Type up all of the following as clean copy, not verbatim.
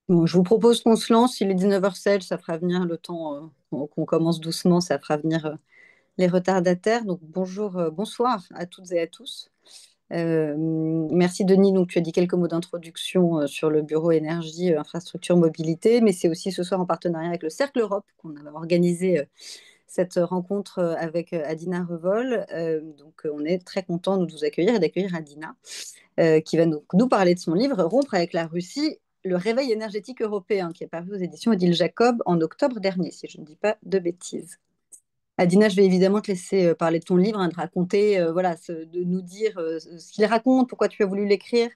Bon, je vous propose qu'on se lance. Il est 19h07, ça fera venir le temps qu'on commence doucement, ça fera venir les retardataires. Donc bonjour, bonsoir à toutes et à tous. Merci Denis. Donc tu as dit quelques mots d'introduction sur le bureau énergie, infrastructure, mobilité, mais c'est aussi ce soir en partenariat avec le Cercle Europe qu'on a organisé cette rencontre avec Adina Revol. Donc on est très content de vous accueillir et d'accueillir Adina qui va nous parler de son livre Rompre avec la Russie, le réveil énergétique européen, qui est paru aux éditions Odile Jacob en octobre dernier, si je ne dis pas de bêtises. Adina, je vais évidemment te laisser parler de ton livre, hein, de raconter, voilà, de nous dire ce qu'il raconte, pourquoi tu as voulu l'écrire,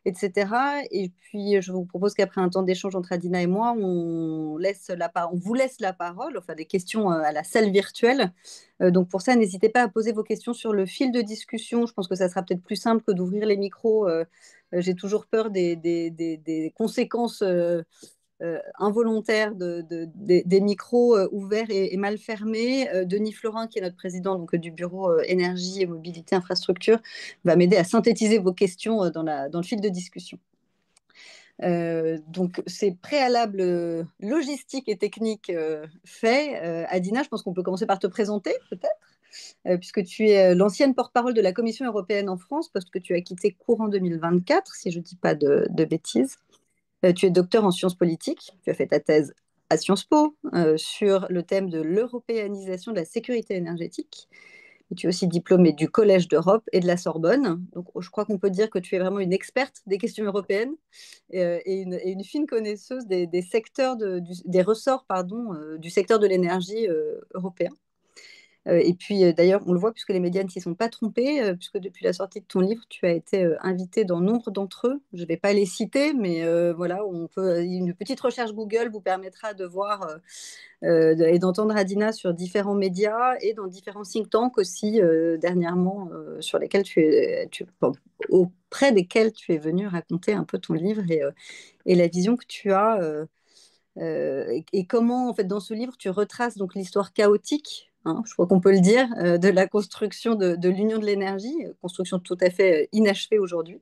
etc. Et puis, je vous propose qu'après un temps d'échange entre Adina et moi, on vous laisse la parole, enfin des questions à la salle virtuelle. Donc pour ça, n'hésitez pas à poser vos questions sur le fil de discussion. Je pense que ça sera peut-être plus simple que d'ouvrir les micros. J'ai toujours peur des conséquences involontaires des micros ouverts et mal fermés. Denis Florin, qui est notre président donc, du bureau énergie et mobilité infrastructure, va m'aider à synthétiser vos questions dans le fil de discussion. Donc, ces préalables logistiques et techniques faits, Adina, je pense qu'on peut commencer par te présenter, peut-être, puisque tu es l'ancienne porte-parole de la Commission européenne en France, poste que tu as quitté courant 2024, si je ne dis pas de bêtises. Tu es docteur en sciences politiques. Tu as fait ta thèse à Sciences Po sur le thème de l'européanisation de la sécurité énergétique. Et tu es aussi diplômée du Collège d'Europe et de la Sorbonne. Donc, je crois qu'on peut dire que tu es vraiment une experte des questions européennes et une fine connaisseuse des secteurs des ressorts pardon, du secteur de l'énergie européen. Et puis d'ailleurs, on le voit puisque les médias ne s'y sont pas trompés, puisque depuis la sortie de ton livre, tu as été invité dans nombre d'entre eux. Je ne vais pas les citer, mais voilà, une petite recherche Google vous permettra de voir et d'entendre Adina sur différents médias et dans différents think tanks aussi dernièrement sur lesquels bon, auprès desquels tu es venu raconter un peu ton livre et la vision que tu as. Et comment, en fait, dans ce livre, tu retraces donc l'histoire chaotique, hein, je crois qu'on peut le dire, de la construction de l'Union de l'énergie, construction tout à fait inachevée aujourd'hui,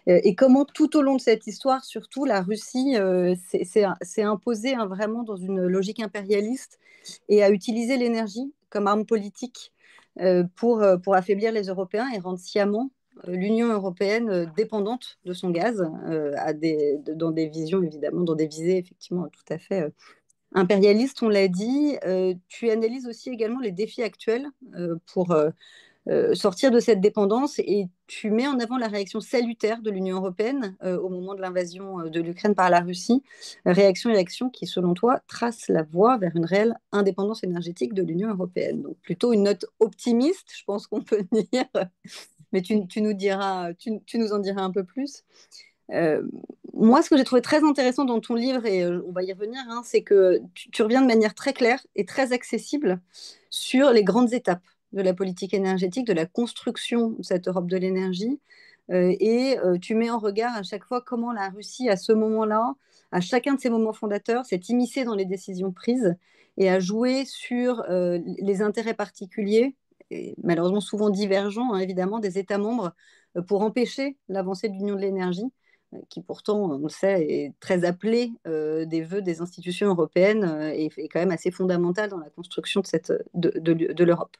et comment tout au long de cette histoire, surtout, la Russie s'est imposée hein, vraiment dans une logique impérialiste et a utilisé l'énergie comme arme politique pour affaiblir les Européens et rendre sciemment l'Union européenne dépendante de son gaz, dans des visions évidemment, dans des visées effectivement tout à fait impérialistes, on l'a dit. Tu analyses aussi également les défis actuels pour sortir de cette dépendance et tu mets en avant la réaction salutaire de l'Union européenne au moment de l'invasion de l'Ukraine par la Russie, réaction et action qui, selon toi, tracent la voie vers une réelle indépendance énergétique de l'Union européenne. Donc plutôt une note optimiste, je pense qu'on peut dire, mais tu nous en diras un peu plus. Euh, Moi, ce que j'ai trouvé très intéressant dans ton livre, et on va y revenir, hein, c'est que tu reviens de manière très claire et très accessible sur les grandes étapes de la politique énergétique, de la construction de cette Europe de l'énergie. Tu mets en regard à chaque fois comment la Russie, à ce moment-là, à chacun de ces moments fondateurs, s'est immiscée dans les décisions prises et a joué sur les intérêts particuliers, et malheureusement souvent divergents, hein, évidemment, des États membres pour empêcher l'avancée de l'Union de l'énergie qui pourtant, on le sait, est très appelée des vœux des institutions européennes et quand même assez fondamentale dans la construction de l'Europe.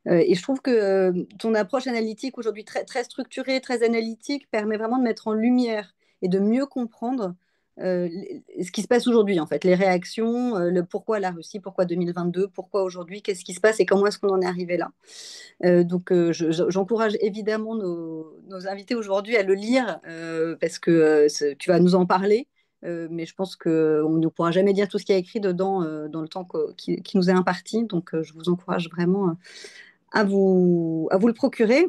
Et je trouve que ton approche analytique aujourd'hui très, très structurée, très analytique, permet vraiment de mettre en lumière et de mieux comprendre ce qui se passe aujourd'hui, en fait, les réactions, le pourquoi la Russie, pourquoi 2022, pourquoi aujourd'hui, qu'est-ce qui se passe et comment est-ce qu'on en est arrivé là. Donc, j'encourage évidemment nos invités aujourd'hui à le lire parce que tu vas nous en parler. Mais je pense qu'on ne pourra jamais dire tout ce qu'il y a écrit dedans dans le temps qui nous est imparti. Donc, je vous encourage vraiment à vous le procurer.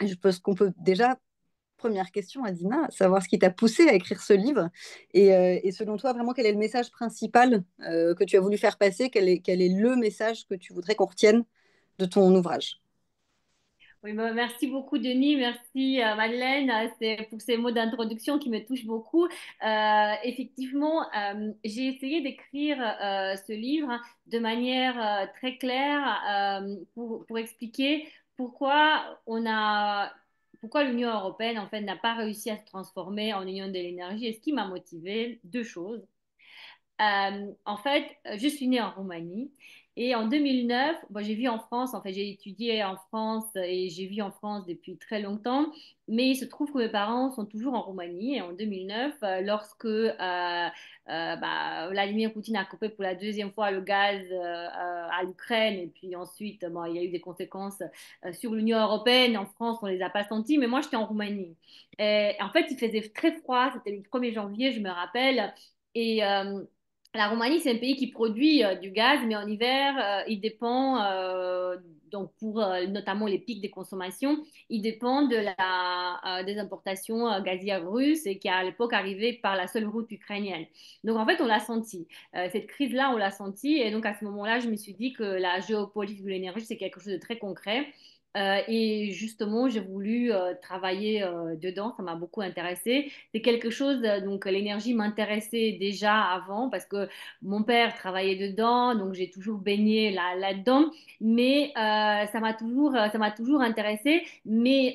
Je pense qu'on peut déjà, première question, Adina, savoir ce qui t'a poussé à écrire ce livre et selon toi, vraiment, quel est le message principal que tu as voulu faire passer? Quel est le message que tu voudrais qu'on retienne de ton ouvrage? Oui, bah, merci beaucoup, Denis. Merci, Madeleine, pour ces mots d'introduction qui me touchent beaucoup. Effectivement, j'ai essayé d'écrire ce livre de manière très claire pour expliquer pourquoi on a pourquoi l'Union européenne, en fait, n'a pas réussi à se transformer en Union de l'énergie. Et ce qui m'a motivée, deux choses. En fait, je suis née en Roumanie et en 2009, bon, j'ai vu en France, en fait, j'ai étudié en France et j'ai vu en France depuis très longtemps, mais il se trouve que mes parents sont toujours en Roumanie et en 2009, lorsque Vladimir Poutine a coupé pour la deuxième fois le gaz à l'Ukraine et puis ensuite, bon, il y a eu des conséquences sur l'Union européenne, en France, on les a pas senties, mais moi, j'étais en Roumanie. Et, en fait, il faisait très froid, c'était le 1er janvier, je me rappelle, et la Roumanie, c'est un pays qui produit du gaz, mais en hiver, il dépend, donc pour notamment les pics des consommations, il dépend des importations gazières russes et qui à l'époque arrivaient par la seule route ukrainienne. Donc en fait, on l'a senti. Cette crise-là, on l'a senti. Et donc à ce moment-là, je me suis dit que la géopolitique de l'énergie, c'est quelque chose de très concret. Et justement, j'ai voulu travailler dedans, ça m'a beaucoup intéressée. C'est quelque chose, donc l'énergie m'intéressait déjà avant parce que mon père travaillait dedans, donc j'ai toujours baigné là-dedans, mais ça m'a toujours intéressée. Mais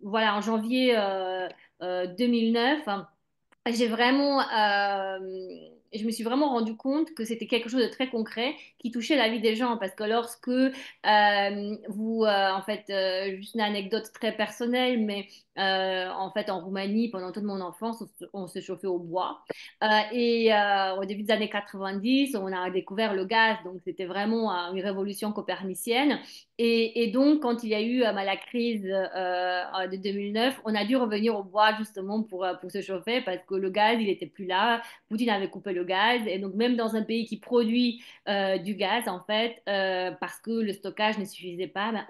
voilà, en janvier 2009, j'ai vraiment, je me suis vraiment rendu compte que c'était quelque chose de très concret qui touchait la vie des gens parce que lorsque en fait, juste une anecdote très personnelle, mais en fait, en Roumanie, pendant toute mon enfance, on se chauffait au bois. Au début des années 90, on a découvert le gaz, donc c'était vraiment une révolution copernicienne. Et donc, quand il y a eu la crise de 2009, on a dû revenir au bois justement pour se chauffer parce que le gaz, il n'était plus là. Poutine avait coupé le gaz. Et donc, même dans un pays qui produit du gaz, en fait, parce que le stockage ne suffisait pas, ben,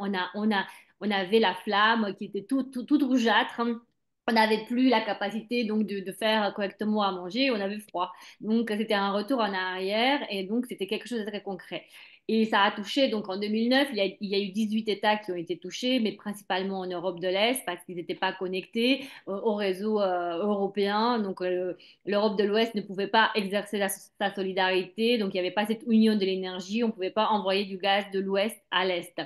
on avait la flamme qui était toute rougeâtre. On n'avait plus la capacité donc de faire correctement à manger, on avait froid. Donc c'était un retour en arrière et donc c'était quelque chose de très concret. Et ça a touché, donc en 2009, il y a eu 18 États qui ont été touchés, mais principalement en Europe de l'Est parce qu'ils n'étaient pas connectés au réseau européen. Donc l'Europe de l'Ouest ne pouvait pas exercer sa solidarité, donc il n'y avait pas cette union de l'énergie, on ne pouvait pas envoyer du gaz de l'Ouest à l'Est.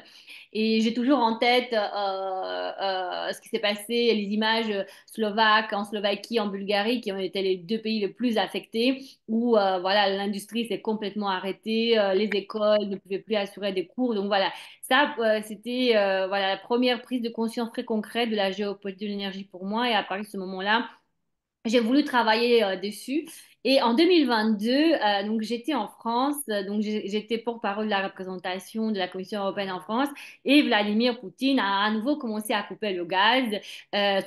Et j'ai toujours en tête ce qui s'est passé, les images slovaques en Slovaquie, en Bulgarie, qui ont été les deux pays les plus affectés, où voilà, l'industrie s'est complètement arrêtée, les écoles ne pouvaient plus assurer des cours. Donc voilà, ça, c'était voilà, la première prise de conscience très concrète de la géopolitique de l'énergie pour moi. Et à partir de ce moment-là, j'ai voulu travailler dessus. Et en 2022, donc j'étais en France, donc j'étais porte-parole de la représentation de la Commission européenne en France, et Vladimir Poutine a à nouveau commencé à couper le gaz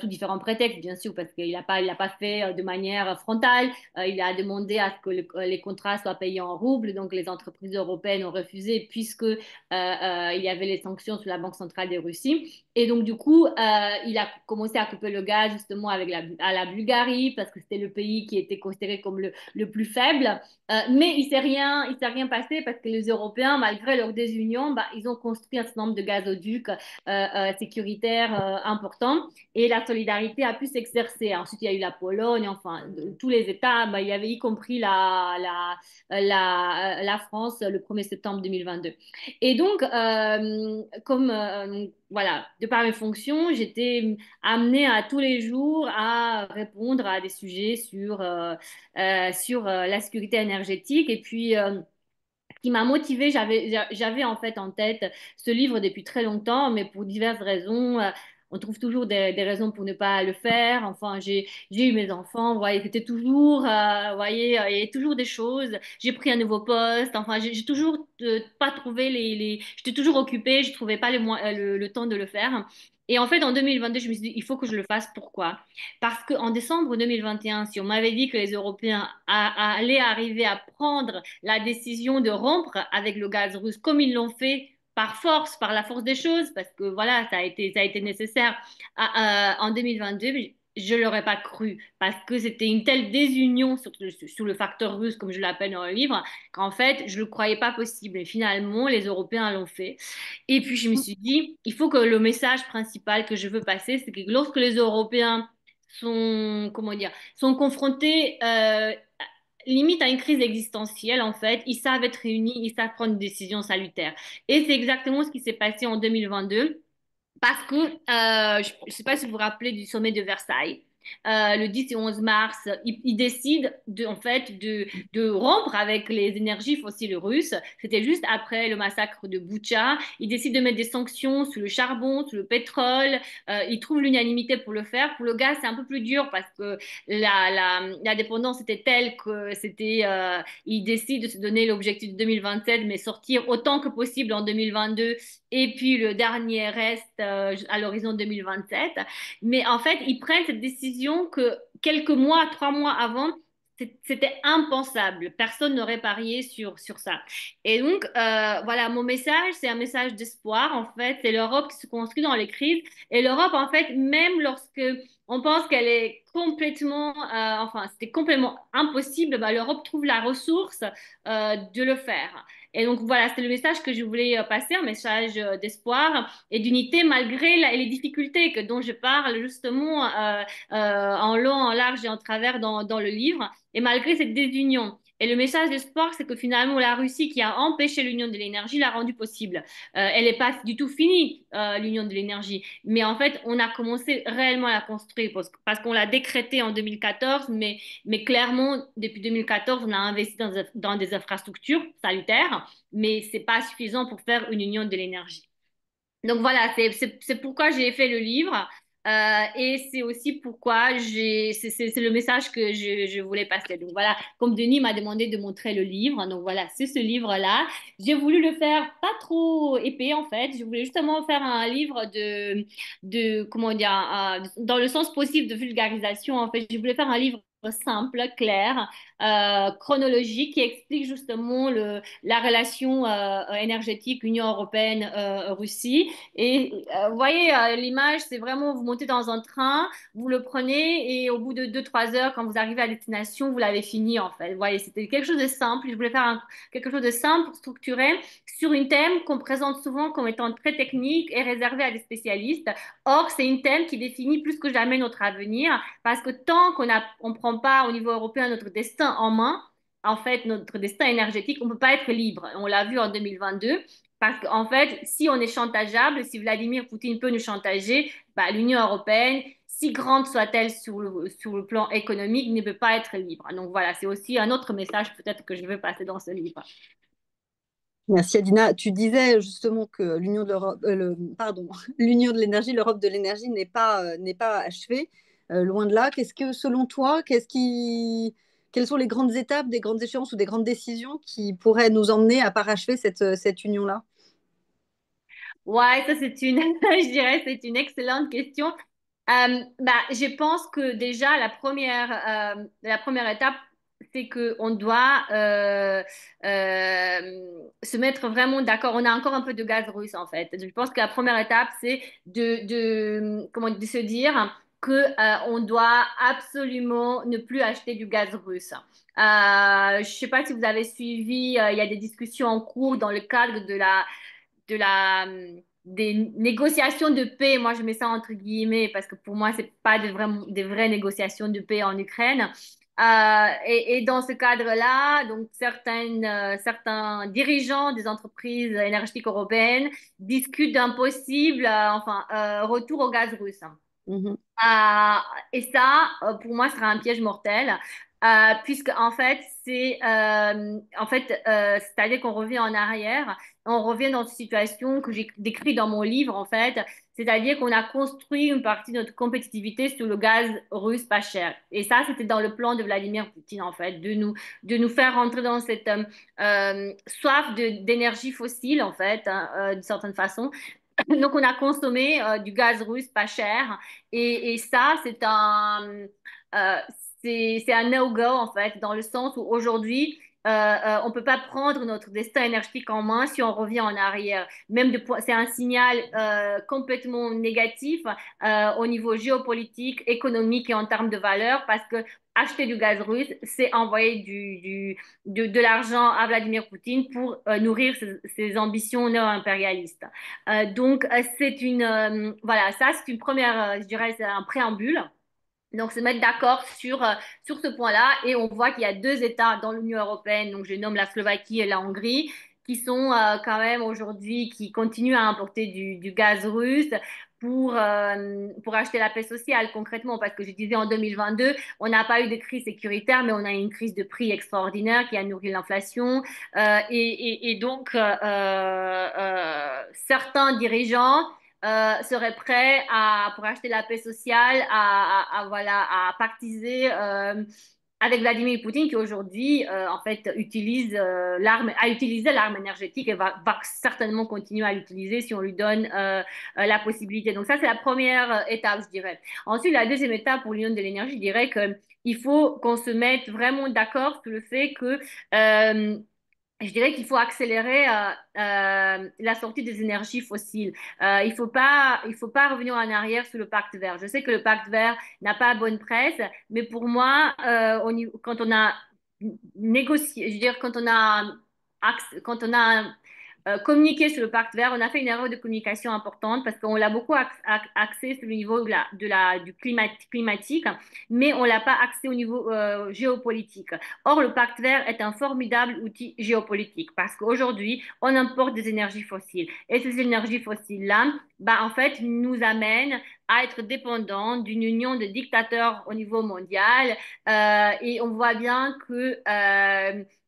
sous différents prétextes, bien sûr, parce qu'il l'a pas fait de manière frontale. Il a demandé à ce que les contrats soient payés en roubles, donc les entreprises européennes ont refusé puisque il y avait les sanctions sur la Banque centrale de Russie. Et donc, du coup, il a commencé à couper le gaz justement à la Bulgarie parce que c'était le pays qui était considéré comme le plus faible. Mais il s'est rien passé parce que les Européens, malgré leur désunion, bah, ils ont construit un certain nombre de gazoducs sécuritaires importants et la solidarité a pu s'exercer. Ensuite, il y a eu la Pologne, enfin, tous les États, bah, il y avait y compris la France le 1er septembre 2022. Et donc, voilà, de par mes fonctions, j'étais amenée à tous les jours à répondre à des sujets sur la sécurité énergétique. Et puis, qui m'a motivée. J'avais en fait en tête ce livre depuis très longtemps, mais pour diverses raisons. On trouve toujours des raisons pour ne pas le faire. Enfin, j'ai eu mes enfants, vous voyez, c'était toujours, vous voyez, il y a toujours des choses. J'ai pris un nouveau poste. Enfin, j'ai toujours pas trouvé j'étais toujours occupée, je trouvais pas le temps de le faire. Et en fait, en 2022, je me suis dit, il faut que je le fasse. Pourquoi? Parce qu'en décembre 2021, si on m'avait dit que les Européens allaient arriver à prendre la décision de rompre avec le gaz russe, comme ils l'ont fait par force, par la force des choses, parce que voilà, ça a été nécessaire en 2022. Je ne l'aurais pas cru parce que c'était une telle désunion sur le facteur russe, comme je l'appelle dans le livre, qu'en fait, je ne le croyais pas possible. Et finalement, les Européens l'ont fait. Et puis, je me suis dit, il faut que le message principal que je veux passer, c'est que lorsque les Européens sont, comment dire, sont confrontés limite à une crise existentielle, en fait, ils savent être réunis, ils savent prendre une décision salutaire. Et c'est exactement ce qui s'est passé en 2022. Parce que, je ne sais pas si vous vous rappelez du sommet de Versailles. Le 10 et 11 mars, ils décident en fait de rompre avec les énergies fossiles russes. C'était juste après le massacre de Boutcha. Ils décident de mettre des sanctions sur le charbon, sur le pétrole. Ils trouvent l'unanimité pour le faire. Pour le gaz, c'est un peu plus dur parce que la dépendance était telle que ils décident de se donner l'objectif de 2027, mais sortir autant que possible en 2022 et puis le dernier reste à l'horizon 2027. Mais en fait, ils prennent cette décision que quelques mois, 3 mois avant, c'était impensable. Personne n'aurait parié sur ça. Et donc, voilà, mon message, c'est un message d'espoir, en fait. C'est l'Europe qui se construit dans les crises. Et l'Europe, en fait, même lorsque on pense qu'elle est complètement, enfin, c'était complètement impossible, bah, l'Europe trouve la ressource de le faire. Et donc voilà, c'est le message que je voulais passer, un message d'espoir et d'unité malgré les difficultés dont je parle justement en long, en large et en travers dans le livre, et malgré cette désunion. Et le message d'espoir, c'est que finalement, la Russie qui a empêché l'union de l'énergie l'a rendue possible. Elle n'est pas du tout finie, l'union de l'énergie. Mais en fait, on a commencé réellement à la construire parce qu'on l'a décrétée en 2014, mais clairement, depuis 2014, on a investi dans des infrastructures salutaires, mais ce n'est pas suffisant pour faire une union de l'énergie. Donc voilà, c'est pourquoi j'ai fait le livre. Et c'est aussi pourquoi c'est le message que je voulais passer. Donc voilà, comme Denis m'a demandé de montrer le livre, donc voilà, c'est ce livre-là. J'ai voulu le faire pas trop épais en fait. Je voulais justement faire un livre comment dire, dans le sens possible de vulgarisation. En fait, je voulais faire un livre simple, clair, chronologique qui explique justement la relation énergétique Union européenne-Russie. Et vous voyez, l'image, c'est vraiment vous montez dans un train, vous le prenez et au bout de 2, 3 heures, quand vous arrivez à destination, vous l'avez fini en fait. Vous voyez, c'était quelque chose de simple. Je voulais faire quelque chose de simple, structuré, sur une thème qu'on présente souvent comme étant très technique et réservé à des spécialistes. Or, c'est une thème qui définit plus que jamais notre avenir parce que tant on prend pas au niveau européen notre destin en main, en fait, notre destin énergétique, on ne peut pas être libre. On l'a vu en 2022. Parce qu'en fait, si on est chantageable, si Vladimir Poutine peut nous chantager, bah, l'Union européenne, si grande soit-elle sur le plan économique, ne peut pas être libre. Donc voilà, c'est aussi un autre message peut-être que je veux passer dans ce livre. Merci Adina. Tu disais justement que l'Union de l'Europe, pardon, l'Union de l'énergie, l'Europe de l'énergie n'est pas achevée. Loin de là. Qu'est-ce que, selon toi, quelles sont les grandes étapes, des grandes échéances ou des grandes décisions qui pourraient nous emmener à parachever cette union-là? Ouais, ça c'est je dirais, c'est une excellente question. Bah, je pense que déjà la première étape, c'est que on doit se mettre vraiment d'accord. On a encore un peu de gaz russe en fait. Je pense que la première étape, c'est de se dire que on doit absolument ne plus acheter du gaz russe. Je ne sais pas si vous avez suivi, il y a des discussions en cours dans le cadre des négociations de paix. Moi, je mets ça entre guillemets parce que pour moi, c'est pas des vraies négociations de paix en Ukraine. Et dans ce cadre-là, donc certains dirigeants des entreprises énergétiques européennes discutent d'un possible, retour au gaz russe. Mhm. Euh, et ça, pour moi, sera un piège mortel, puisque en fait, c'est-à-dire qu'on revient en arrière, on revient dans une situation que j'ai décrite dans mon livre, en fait, c'est-à-dire qu'on a construit une partie de notre compétitivité sur le gaz russe pas cher. Et ça, c'était dans le plan de Vladimir Poutine, en fait, de nous faire rentrer dans cette soif d'énergie fossile, en fait, hein, d'une certaine façon. Donc, on a consommé du gaz russe pas cher. Et ça, euh, c'est un no-go, en fait, dans le sens où aujourd'hui, on ne peut pas prendre notre destin énergétique en main si on revient en arrière. C'est un signal complètement négatif au niveau géopolitique, économique et en termes de valeur, parce que acheter du gaz russe, c'est envoyer de l'argent à Vladimir Poutine pour nourrir ses ambitions néo-impérialistes. Donc, voilà, ça, c'est une première, je dirais, c'est un préambule. Donc, se mettre d'accord sur ce point-là. Et on voit qu'il y a deux États dans l'Union européenne, donc je nomme la Slovaquie et la Hongrie, qui sont quand même aujourd'hui, qui continuent à importer du gaz russe. pour acheter la paix sociale concrètement, parce que je disais en 2022, on n'a pas eu de crise sécuritaire, mais on a eu une crise de prix extraordinaire qui a nourri l'inflation. Et donc, certains dirigeants seraient prêts pour acheter la paix sociale, voilà, à pactiser avec Vladimir Poutine qui aujourd'hui, en fait, a utilisé l'arme énergétique et va certainement continuer à l'utiliser si on lui donne la possibilité. Donc ça, c'est la première étape, je dirais. Ensuite, la deuxième étape pour l'Union de l'énergie, je dirais qu'il faut qu'on se mette vraiment d'accord sur le fait que je dirais qu'il faut accélérer la sortie des énergies fossiles. Il faut pas revenir en arrière sur le pacte vert. Je sais que le pacte vert n'a pas bonne presse, mais pour moi, quand on a négocié, je veux dire, quand on a communiqué sur le pacte vert, on a fait une erreur de communication importante parce qu'on l'a beaucoup axé sur le niveau du climatique, mais on l'a pas axé au niveau géopolitique. Or, le pacte vert est un formidable outil géopolitique parce qu'aujourd'hui, on importe des énergies fossiles. Et ces énergies fossiles-là, bah, en fait, nous amènent à être dépendants d'une union de dictateurs au niveau mondial. Et on voit bien que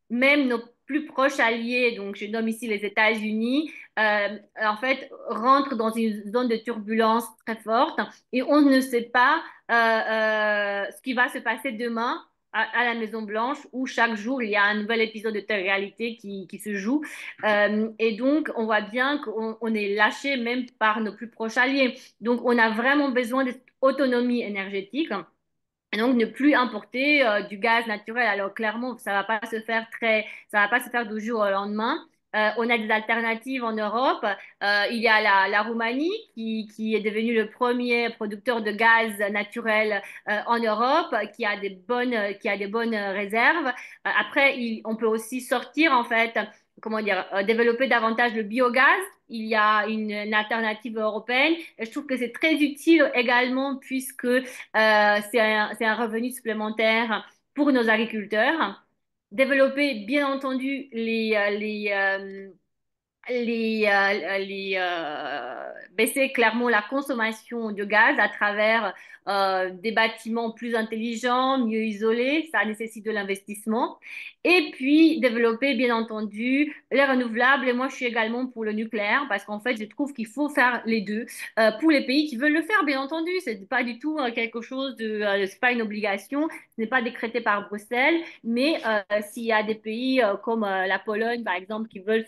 même nos plus proches alliés, donc je nomme ici les États-Unis, en fait, rentrent dans une zone de turbulence très forte et on ne sait pas ce qui va se passer demain à la Maison Blanche où chaque jour il y a un nouvel épisode de télé-réalité qui se joue. Et donc, on voit bien qu'on est lâché même par nos plus proches alliés. Donc, on a vraiment besoin d'autonomie énergétique. Et donc, ne plus importer du gaz naturel. Alors, clairement, ça va pas se faire du jour au lendemain. On a des alternatives en Europe. Il y a la Roumanie qui est devenue le premier producteur de gaz naturel en Europe, qui a des bonnes réserves. Après, on peut aussi sortir, en fait, comment dire, développer davantage le biogaz. Il y a une alternative européenne. Et je trouve que c'est très utile également puisque c'est un revenu supplémentaire pour nos agriculteurs. Développer, bien entendu, baisser clairement la consommation de gaz à travers des bâtiments plus intelligents, mieux isolés. Ça nécessite de l'investissement. Et puis, développer, bien entendu, les renouvelables. Et moi, je suis également pour le nucléaire parce qu'en fait, je trouve qu'il faut faire les deux pour les pays qui veulent le faire, bien entendu. C'est pas du tout quelque chose c'est pas une obligation. Ce n'est pas décrété par Bruxelles. Mais s'il y a des pays comme la Pologne, par exemple, qui veulent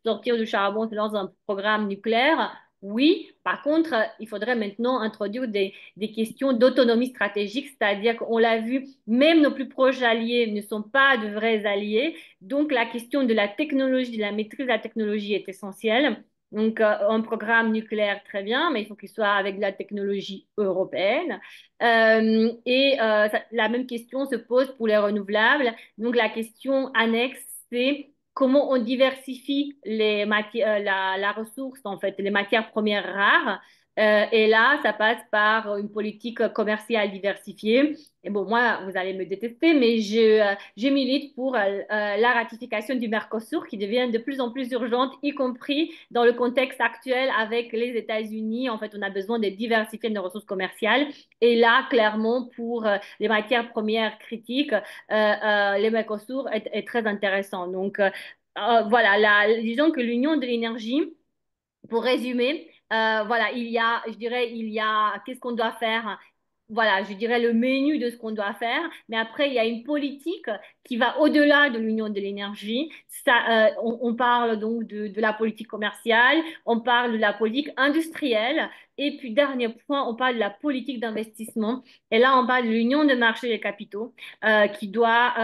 sortir du charbon, se lancer dans un programme nucléaire, oui. Par contre, il faudrait maintenant introduire des questions d'autonomie stratégique, c'est-à-dire qu'on l'a vu, même nos plus proches alliés ne sont pas de vrais alliés. Donc, la question de la technologie, de la maîtrise de la technologie est essentielle. Donc, un programme nucléaire, très bien, mais il faut qu'il soit avec de la technologie européenne. La même question se pose pour les renouvelables. Donc, la question annexe, c'est comment on diversifie la ressource, en fait, les matières premières rares. Et là, ça passe par une politique commerciale diversifiée. Et bon, moi, vous allez me détester, mais je milite pour la ratification du Mercosur qui devient de plus en plus urgente, y compris dans le contexte actuel avec les États-Unis. En fait, on a besoin de diversifier nos ressources commerciales. Et là, clairement, pour les matières premières critiques, le Mercosur est très intéressant. Donc, voilà, disons que l'union de l'énergie, pour résumer, voilà, je dirais, qu'est-ce qu'on doit faire? Voilà, je dirais le menu de ce qu'on doit faire, mais après, il y a une politique qui va au-delà de l'union de l'énergie. On parle donc de la politique commerciale, on parle de la politique industrielle, et puis dernier point, on parle de la politique d'investissement. Et là, on parle de l'union de marché des capitaux qui doit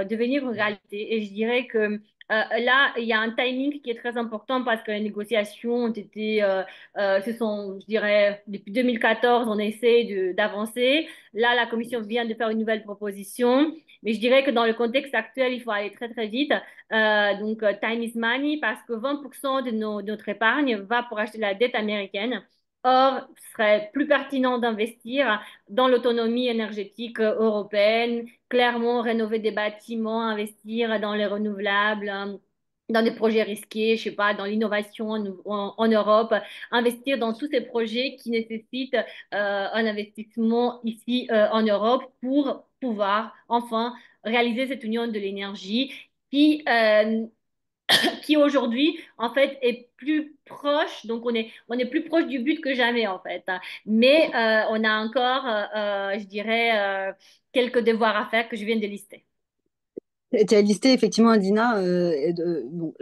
devenir une réalité. Et je dirais que là, il y a un timing qui est très important parce que les négociations ont été, je dirais, depuis 2014, on essaie d'avancer. Là, la Commission vient de faire une nouvelle proposition, mais je dirais que dans le contexte actuel, il faut aller très, très vite. Donc, time is money parce que 20% de notre épargne va pour acheter la dette américaine. Or, ce serait plus pertinent d'investir dans l'autonomie énergétique européenne, clairement rénover des bâtiments, investir dans les renouvelables, dans des projets risqués, je sais pas, dans l'innovation en Europe, investir dans tous ces projets qui nécessitent un investissement ici en Europe pour pouvoir enfin réaliser cette union de l'énergie qui aujourd'hui en fait est plus proche, donc on est plus proche du but que jamais en fait. Mais on a encore, je dirais, quelques devoirs à faire que je viens de lister. Tu as listé effectivement, Adina, bon,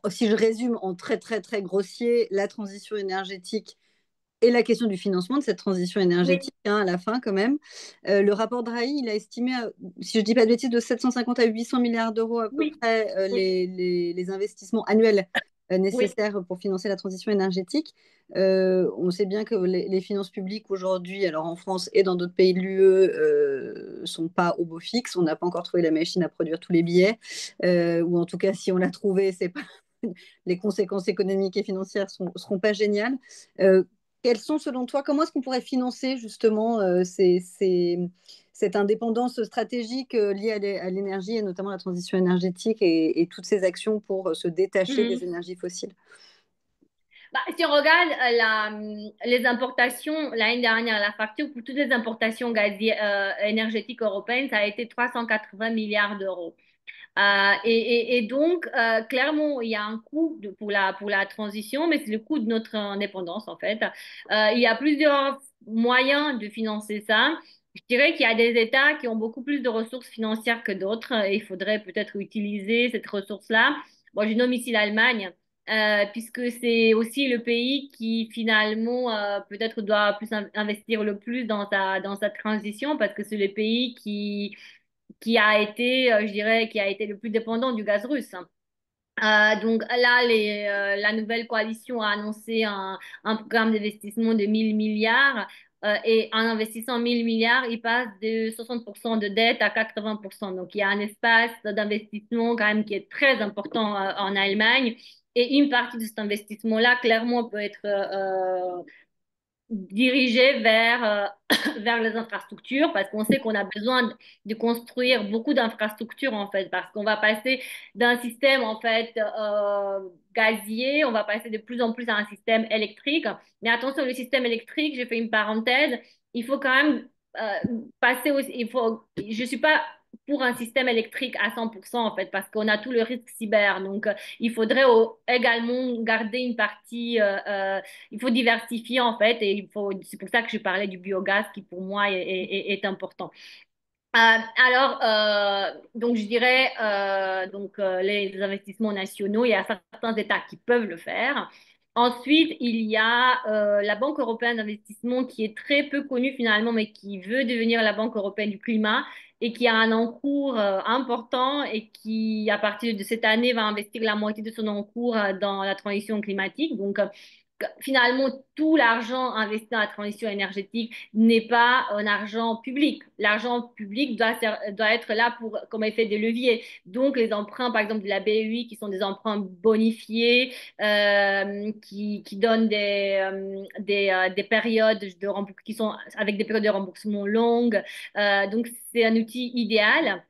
si je résume en très très très grossier, la transition énergétique et la question du financement de cette transition Oui, énergétique, hein, à la fin quand même. Le rapport Draghi, il a estimé, si je ne dis pas de bêtises, de 750 à 800 milliards d'euros à peu oui, près oui, les investissements annuels oui. nécessaires pour financer la transition énergétique. On sait bien que les finances publiques aujourd'hui, alors en France et dans d'autres pays de l'UE, sont pas au beau fixe. On n'a pas encore trouvé la machine à produire tous les billets, ou en tout cas, si on l'a trouvé, c'est pas les conséquences économiques et financières seront pas géniales. Euh, Quelles sont, selon toi, comment est-ce qu'on pourrait financer justement cette indépendance stratégique liée à l'énergie et notamment la transition énergétique et toutes ces actions pour se détacher des Mhm. énergies fossiles? Bah, si on regarde les importations, l'année dernière, la facture pour toutes les importations gazières, énergétiques européennes, ça a été 380 milliards d'euros. Et donc, clairement, il y a un coût pour la transition, mais c'est le coût de notre indépendance, en fait. Il y a plusieurs moyens de financer ça. Je dirais qu'il y a des États qui ont beaucoup plus de ressources financières que d'autres. Il faudrait peut-être utiliser cette ressource-là. Bon, je nomme ici l'Allemagne, puisque c'est aussi le pays qui, finalement, peut-être doit plus investir le plus dans sa transition, parce que c'est le pays qui a été, je dirais, qui a été le plus dépendant du gaz russe. Donc là, la nouvelle coalition a annoncé un programme d'investissement de 1000 milliards et en investissant 1000 milliards, il passe de 60% de dette à 80%. Donc il y a un espace d'investissement quand même qui est très important en Allemagne. Et une partie de cet investissement-là, clairement, peut être diriger vers, vers les infrastructures parce qu'on sait qu'on a besoin de construire beaucoup d'infrastructures en fait parce qu'on va passer d'un système en fait gazier, on va passer de plus en plus à un système électrique. Mais attention, le système électrique, j'ai fait une parenthèse, il faut quand même passer aussi, je suis pas pour un système électrique à 100% en fait parce qu'on a tout le risque cyber. Donc, il faudrait également garder une partie il faut diversifier en fait et c'est pour ça que je parlais du biogaz qui pour moi est important. Donc je dirais les investissements nationaux, il y a certains États qui peuvent le faire. Ensuite, il y a la Banque européenne d'investissement qui est très peu connue finalement, mais qui veut devenir la Banque européenne du climat et qui a un encours important et qui, à partir de cette année, va investir la moitié de son encours dans la transition climatique. Donc, finalement, tout l'argent investi dans la transition énergétique n'est pas un argent public. L'argent public doit être là pour, comme effet de levier. Donc, les emprunts, par exemple, de la BEI, qui sont des emprunts bonifiés, qui donnent des périodes qui sont avec des périodes de remboursement longues. Donc, c'est un outil idéal.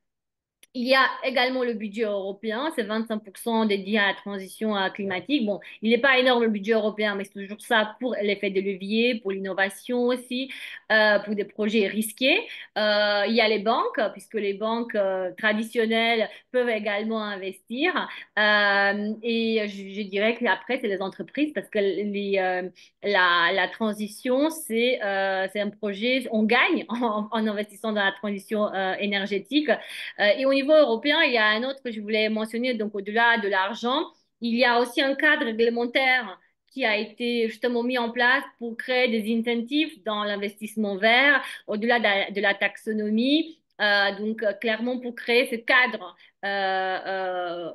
Il y a également le budget européen, c'est 25% dédié à la transition climatique. Bon, il n'est pas énorme le budget européen, mais c'est toujours ça pour l'effet de levier, pour l'innovation aussi, pour des projets risqués. Il y a les banques, puisque les banques traditionnelles peuvent également investir. Et je dirais qu'après, c'est les entreprises, parce que la transition, c'est un projet, on gagne en investissant dans la transition énergétique. Et au niveau européen, il y a un autre que je voulais mentionner, donc au-delà de l'argent, il y a aussi un cadre réglementaire qui a été justement mis en place pour créer des incentives dans l'investissement vert, au-delà de la taxonomie. Clairement pour créer ce cadre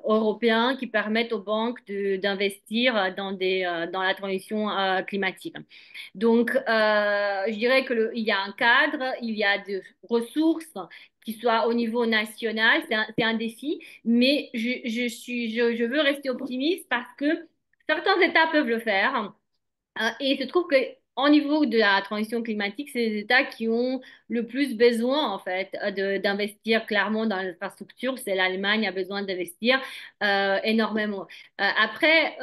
européen qui permette aux banques d'investir dans la transition climatique. Donc, je dirais il y a un cadre, il y a des ressources qui soient au niveau national, c'est un défi, mais je veux rester optimiste parce que certains États peuvent le faire. Et il se trouve que au niveau de la transition climatique, c'est les États qui ont le plus besoin, en fait, d'investir clairement dans l'infrastructure. C'est l'Allemagne a besoin d'investir énormément. Après,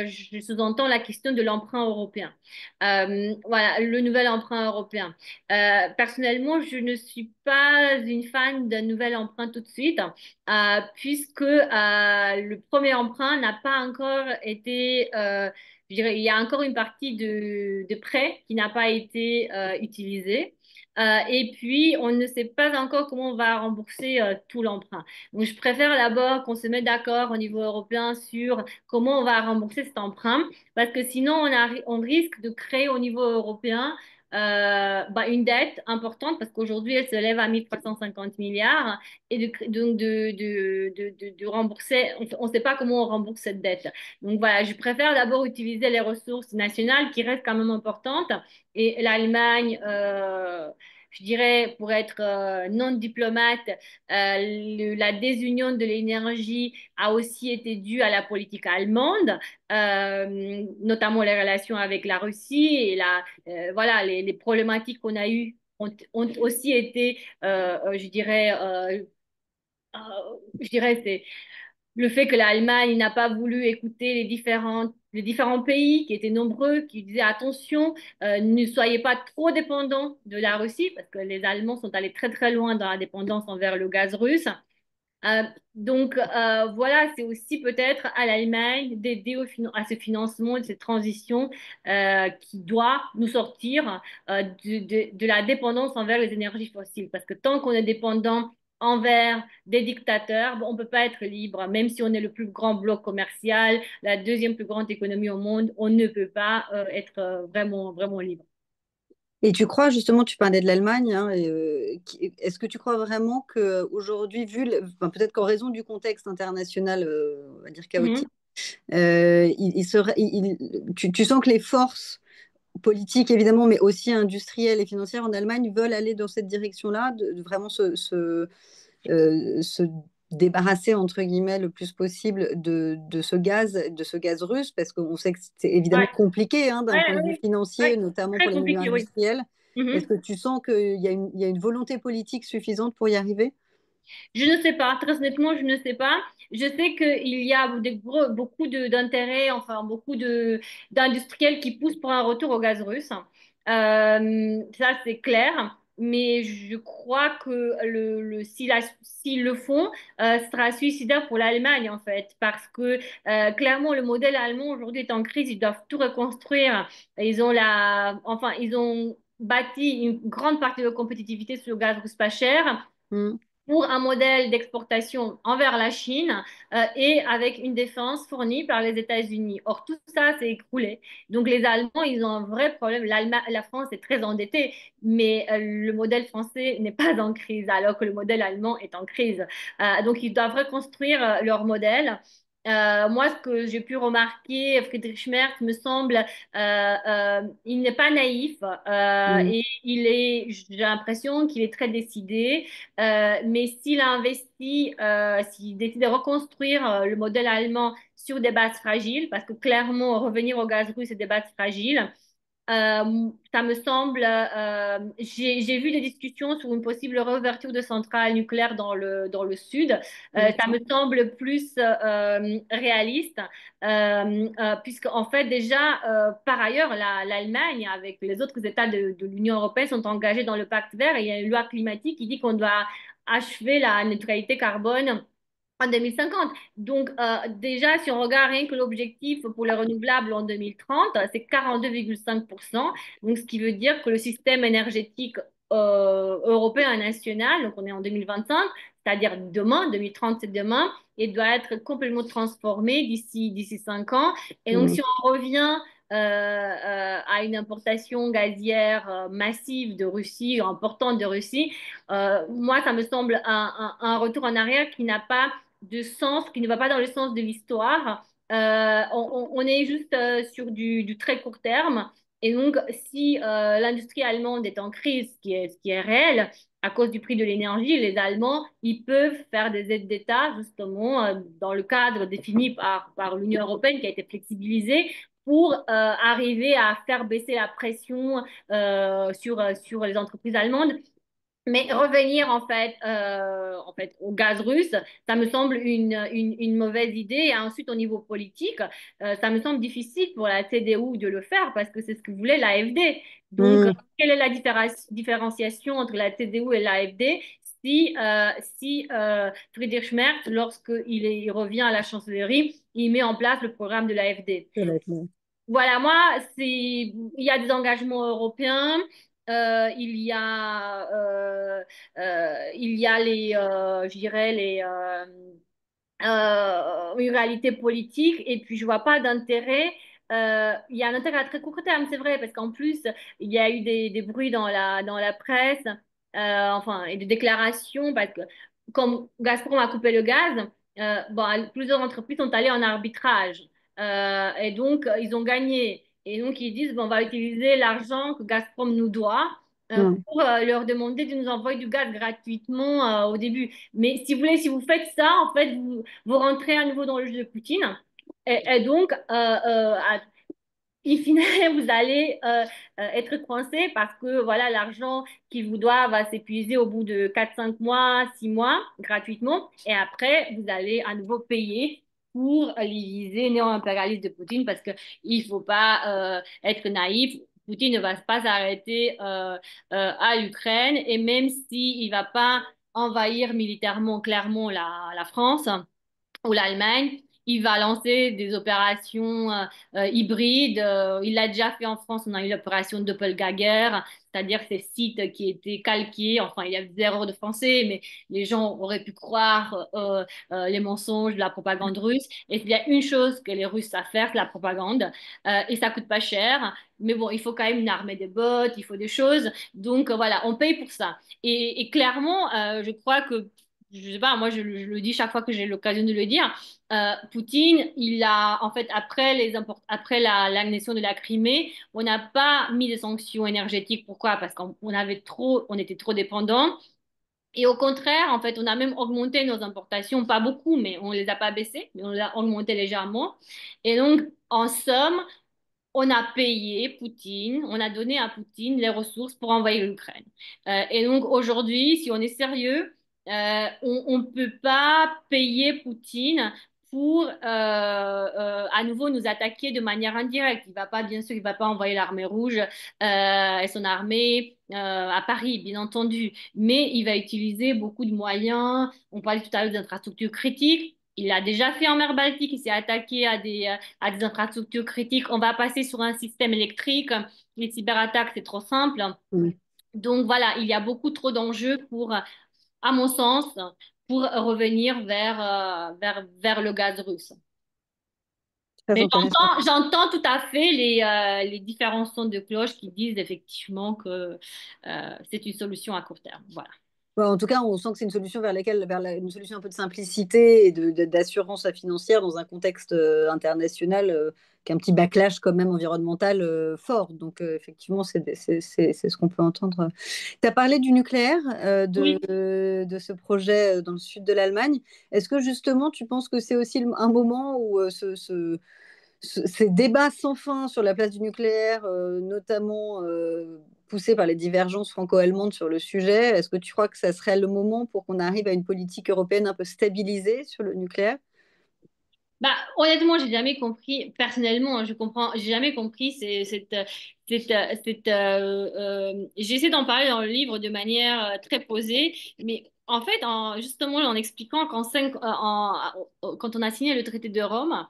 je sous-entends la question de l'emprunt européen. Voilà, le nouvel emprunt européen. Personnellement, je ne suis pas une fan d'un nouvel emprunt tout de suite, puisque le premier emprunt n'a pas encore été, je dirais, il y a encore une partie de prêt qui n'a pas été utilisée. Et puis, on ne sait pas encore comment on va rembourser tout l'emprunt. Donc, je préfère d'abord qu'on se mette d'accord au niveau européen sur comment on va rembourser cet emprunt, parce que sinon, on risque de créer au niveau européen une dette importante, parce qu'aujourd'hui, elle se lève à 1350 milliards, et donc de rembourser, on ne sait pas comment on rembourse cette dette. Donc voilà, je préfère d'abord utiliser les ressources nationales qui restent quand même importantes, et l'Allemagne, je dirais, pour être non diplomate, la désunion de l'énergie a aussi été due à la politique allemande, notamment les relations avec la Russie et voilà, les problématiques qu'on a eues ont aussi été, euh, je dirais, c'est le fait que l'Allemagne n'a pas voulu écouter les différents pays qui étaient nombreux, qui disaient attention, ne soyez pas trop dépendants de la Russie, parce que les Allemands sont allés très très loin dans la dépendance envers le gaz russe. Voilà, c'est aussi peut-être à l'Allemagne d'aider à ce financement de cette transition qui doit nous sortir de la dépendance envers les énergies fossiles. Parce que tant qu'on est dépendant envers des dictateurs, bon, on ne peut pas être libre. Même si on est le plus grand bloc commercial, la deuxième plus grande économie au monde, on ne peut pas être vraiment, vraiment libre. Et tu crois, justement, tu parlais de l'Allemagne, hein, est-ce que tu crois vraiment qu'aujourd'hui, enfin, peut-être qu'en raison du contexte international, on va dire chaotique, Mhm. tu sens que les forces politiques, évidemment, mais aussi industrielles et financières en Allemagne veulent aller dans cette direction-là, de vraiment se débarrasser, entre guillemets, le plus possible de ce gaz russe, parce qu'on sait que c'est évidemment Ouais, compliqué, hein, d'un ouais, point de vue ouais, financier, ouais. notamment pour Très les milieux compliqué, oui. industriels. Est-ce Mhm. que tu sens qu'il y a une volonté politique suffisante pour y arriver? Je ne sais pas, très honnêtement, je ne sais pas. Je sais qu'il y a beaucoup d'intérêts, enfin beaucoup d'industriels qui poussent pour un retour au gaz russe. Ça, c'est clair. Mais je crois que s'ils le font, ce sera suicidaire pour l'Allemagne, en fait. Parce que clairement, le modèle allemand aujourd'hui est en crise. Ils doivent tout reconstruire. Ils ont bâti une grande partie de leur compétitivité sur le gaz russe pas cher Hmm. pour un modèle d'exportation envers la Chine et avec une défense fournie par les États-Unis. Or, tout ça s'est écroulé. Donc, les Allemands, ils ont un vrai problème. La France est très endettée, mais le modèle français n'est pas en crise, alors que le modèle allemand est en crise. Donc, ils doivent reconstruire leur modèle. Moi, ce que j'ai pu remarquer, Friedrich Merz me semble, il n'est pas naïf Hmm. et j'ai l'impression qu'il est très décidé. Mais s'il a investi, s'il décide de reconstruire le modèle allemand sur des bases fragiles, parce que clairement, revenir au gaz russe, c'est des bases fragiles, ça me semble, j'ai vu des discussions sur une possible réouverture de centrales nucléaires dans le sud. Ça me D'accord. semble plus réaliste, puisque en fait déjà, par ailleurs, l'Allemagne, avec les autres États de l'Union européenne, sont engagés dans le pacte vert et il y a une loi climatique qui dit qu'on doit achever la neutralité carbone en 2050. Donc, déjà, si on regarde rien que l'objectif pour les renouvelables en 2030, c'est 42,5%. Donc, ce qui veut dire que le système énergétique européen et national, donc on est en 2025, c'est-à-dire demain, 2030 c'est demain, et doit être complètement transformé d'ici 5 ans. Et donc, Hmm. si on revient à une importation gazière massive de Russie, importante de Russie, moi, ça me semble un retour en arrière qui n'a pas de sens, qui ne va pas dans le sens de l'histoire. On est juste sur du très court terme. Et donc, si l'industrie allemande est en crise, ce qui est réel, à cause du prix de l'énergie, les Allemands, ils peuvent faire des aides d'État, justement, dans le cadre défini par l'Union européenne qui a été flexibilisé pour arriver à faire baisser la pression sur les entreprises allemandes. Mais revenir en fait, au gaz russe, ça me semble une mauvaise idée. Et ensuite, au niveau politique, ça me semble difficile pour la CDU de le faire parce que c'est ce que voulait l'AfD. Donc, Hmm. quelle est la différenciation entre la CDU et l'AfD si Friedrich Merz, il revient à la chancellerie, il met en place le programme de l'AfD? Ça va être long. Voilà, moi, il y a des engagements européens, il y a je dirais, une réalité politique et puis je vois pas d'intérêt. Il y a un intérêt à très court terme, c'est vrai, parce qu'en plus, il y a eu des bruits dans la presse, enfin, et des déclarations, parce que comme Gazprom a coupé le gaz, bon, plusieurs entreprises sont allées en arbitrage. Et donc, ils ont gagné. Et donc, ils disent, bon, on va utiliser l'argent que Gazprom nous doit Hmm. pour leur demander de nous envoyer du gaz gratuitement au début. Mais si vous voulez, si vous faites ça, en fait, vous rentrez à nouveau dans le jeu de Poutine. Et donc, in fine, vous allez être coincé parce que voilà, l'argent qu'ils vous doivent va s'épuiser au bout de 4, 5 mois, 6 mois gratuitement. Et après, vous allez à nouveau payer pour l'Élysée néo-impérialiste de Poutine parce qu'il ne faut pas être naïf. Poutine ne va pas s'arrêter à l'Ukraine et même s'il ne va pas envahir militairement clairement la France, ou l'Allemagne, il va lancer des opérations hybrides. Il l'a déjà fait en France. On a eu l'opération Doppelgänger, c'est-à-dire ces sites qui étaient calqués. Enfin, il y a des erreurs de français, mais les gens auraient pu croire les mensonges de la propagande russe. Et s'il y a une chose que les Russes savent faire, c'est la propagande. Et ça coûte pas cher. Mais bon, il faut quand même une armée de bots, il faut des choses. Donc voilà, on paye pour ça. Et clairement, je crois que je sais pas, moi je le dis chaque fois que j'ai l'occasion de le dire, Poutine, il a, en fait, après l'annexion de la Crimée, on n'a pas mis de sanctions énergétiques. Pourquoi? Parce on était trop dépendants. Et au contraire, en fait, on a même augmenté nos importations, pas beaucoup, mais on les a pas baissées, mais on les a augmentées légèrement. Et donc, en somme, on a payé Poutine, on a donné à Poutine les ressources pour envahir l'Ukraine. Et donc aujourd'hui, si on est sérieux, on ne peut pas payer Poutine pour à nouveau nous attaquer de manière indirecte. Il va pas, bien sûr, il va pas envoyer l'armée rouge et son armée à Paris, bien entendu, mais il va utiliser beaucoup de moyens. On parlait tout à l'heure d'infrastructures critiques. Il l'a déjà fait en mer Baltique, il s'est attaqué à des infrastructures critiques. On va passer sur un système électrique. Les cyberattaques, c'est trop simple. Hmm. Donc voilà, il y a beaucoup trop d'enjeux à mon sens, pour revenir vers le gaz russe. Très Mais intéressant. j'entends tout à fait les différents sons de cloche qui disent effectivement que c'est une solution à court terme. Voilà. Ouais, en tout cas, on sent que c'est une solution une solution un peu de simplicité et d'assurance financière dans un contexte international qui a un petit backlash quand même environnemental fort. Donc, effectivement, c'est ce qu'on peut entendre. Tu as parlé du nucléaire, Oui. de ce projet dans le sud de l'Allemagne. Est-ce que justement, tu penses que c'est aussi un moment où ces débats sans fin sur la place du nucléaire, notamment poussés par les divergences franco-allemandes sur le sujet, est-ce que tu crois que ça serait le moment pour qu'on arrive à une politique européenne un peu stabilisée sur le nucléaire? Bah, honnêtement, j'ai jamais compris, personnellement, hein, j'ai jamais compris j'essaie d'en parler dans le livre de manière très posée, mais en fait, justement, en expliquant quand on a signé le traité de Rome,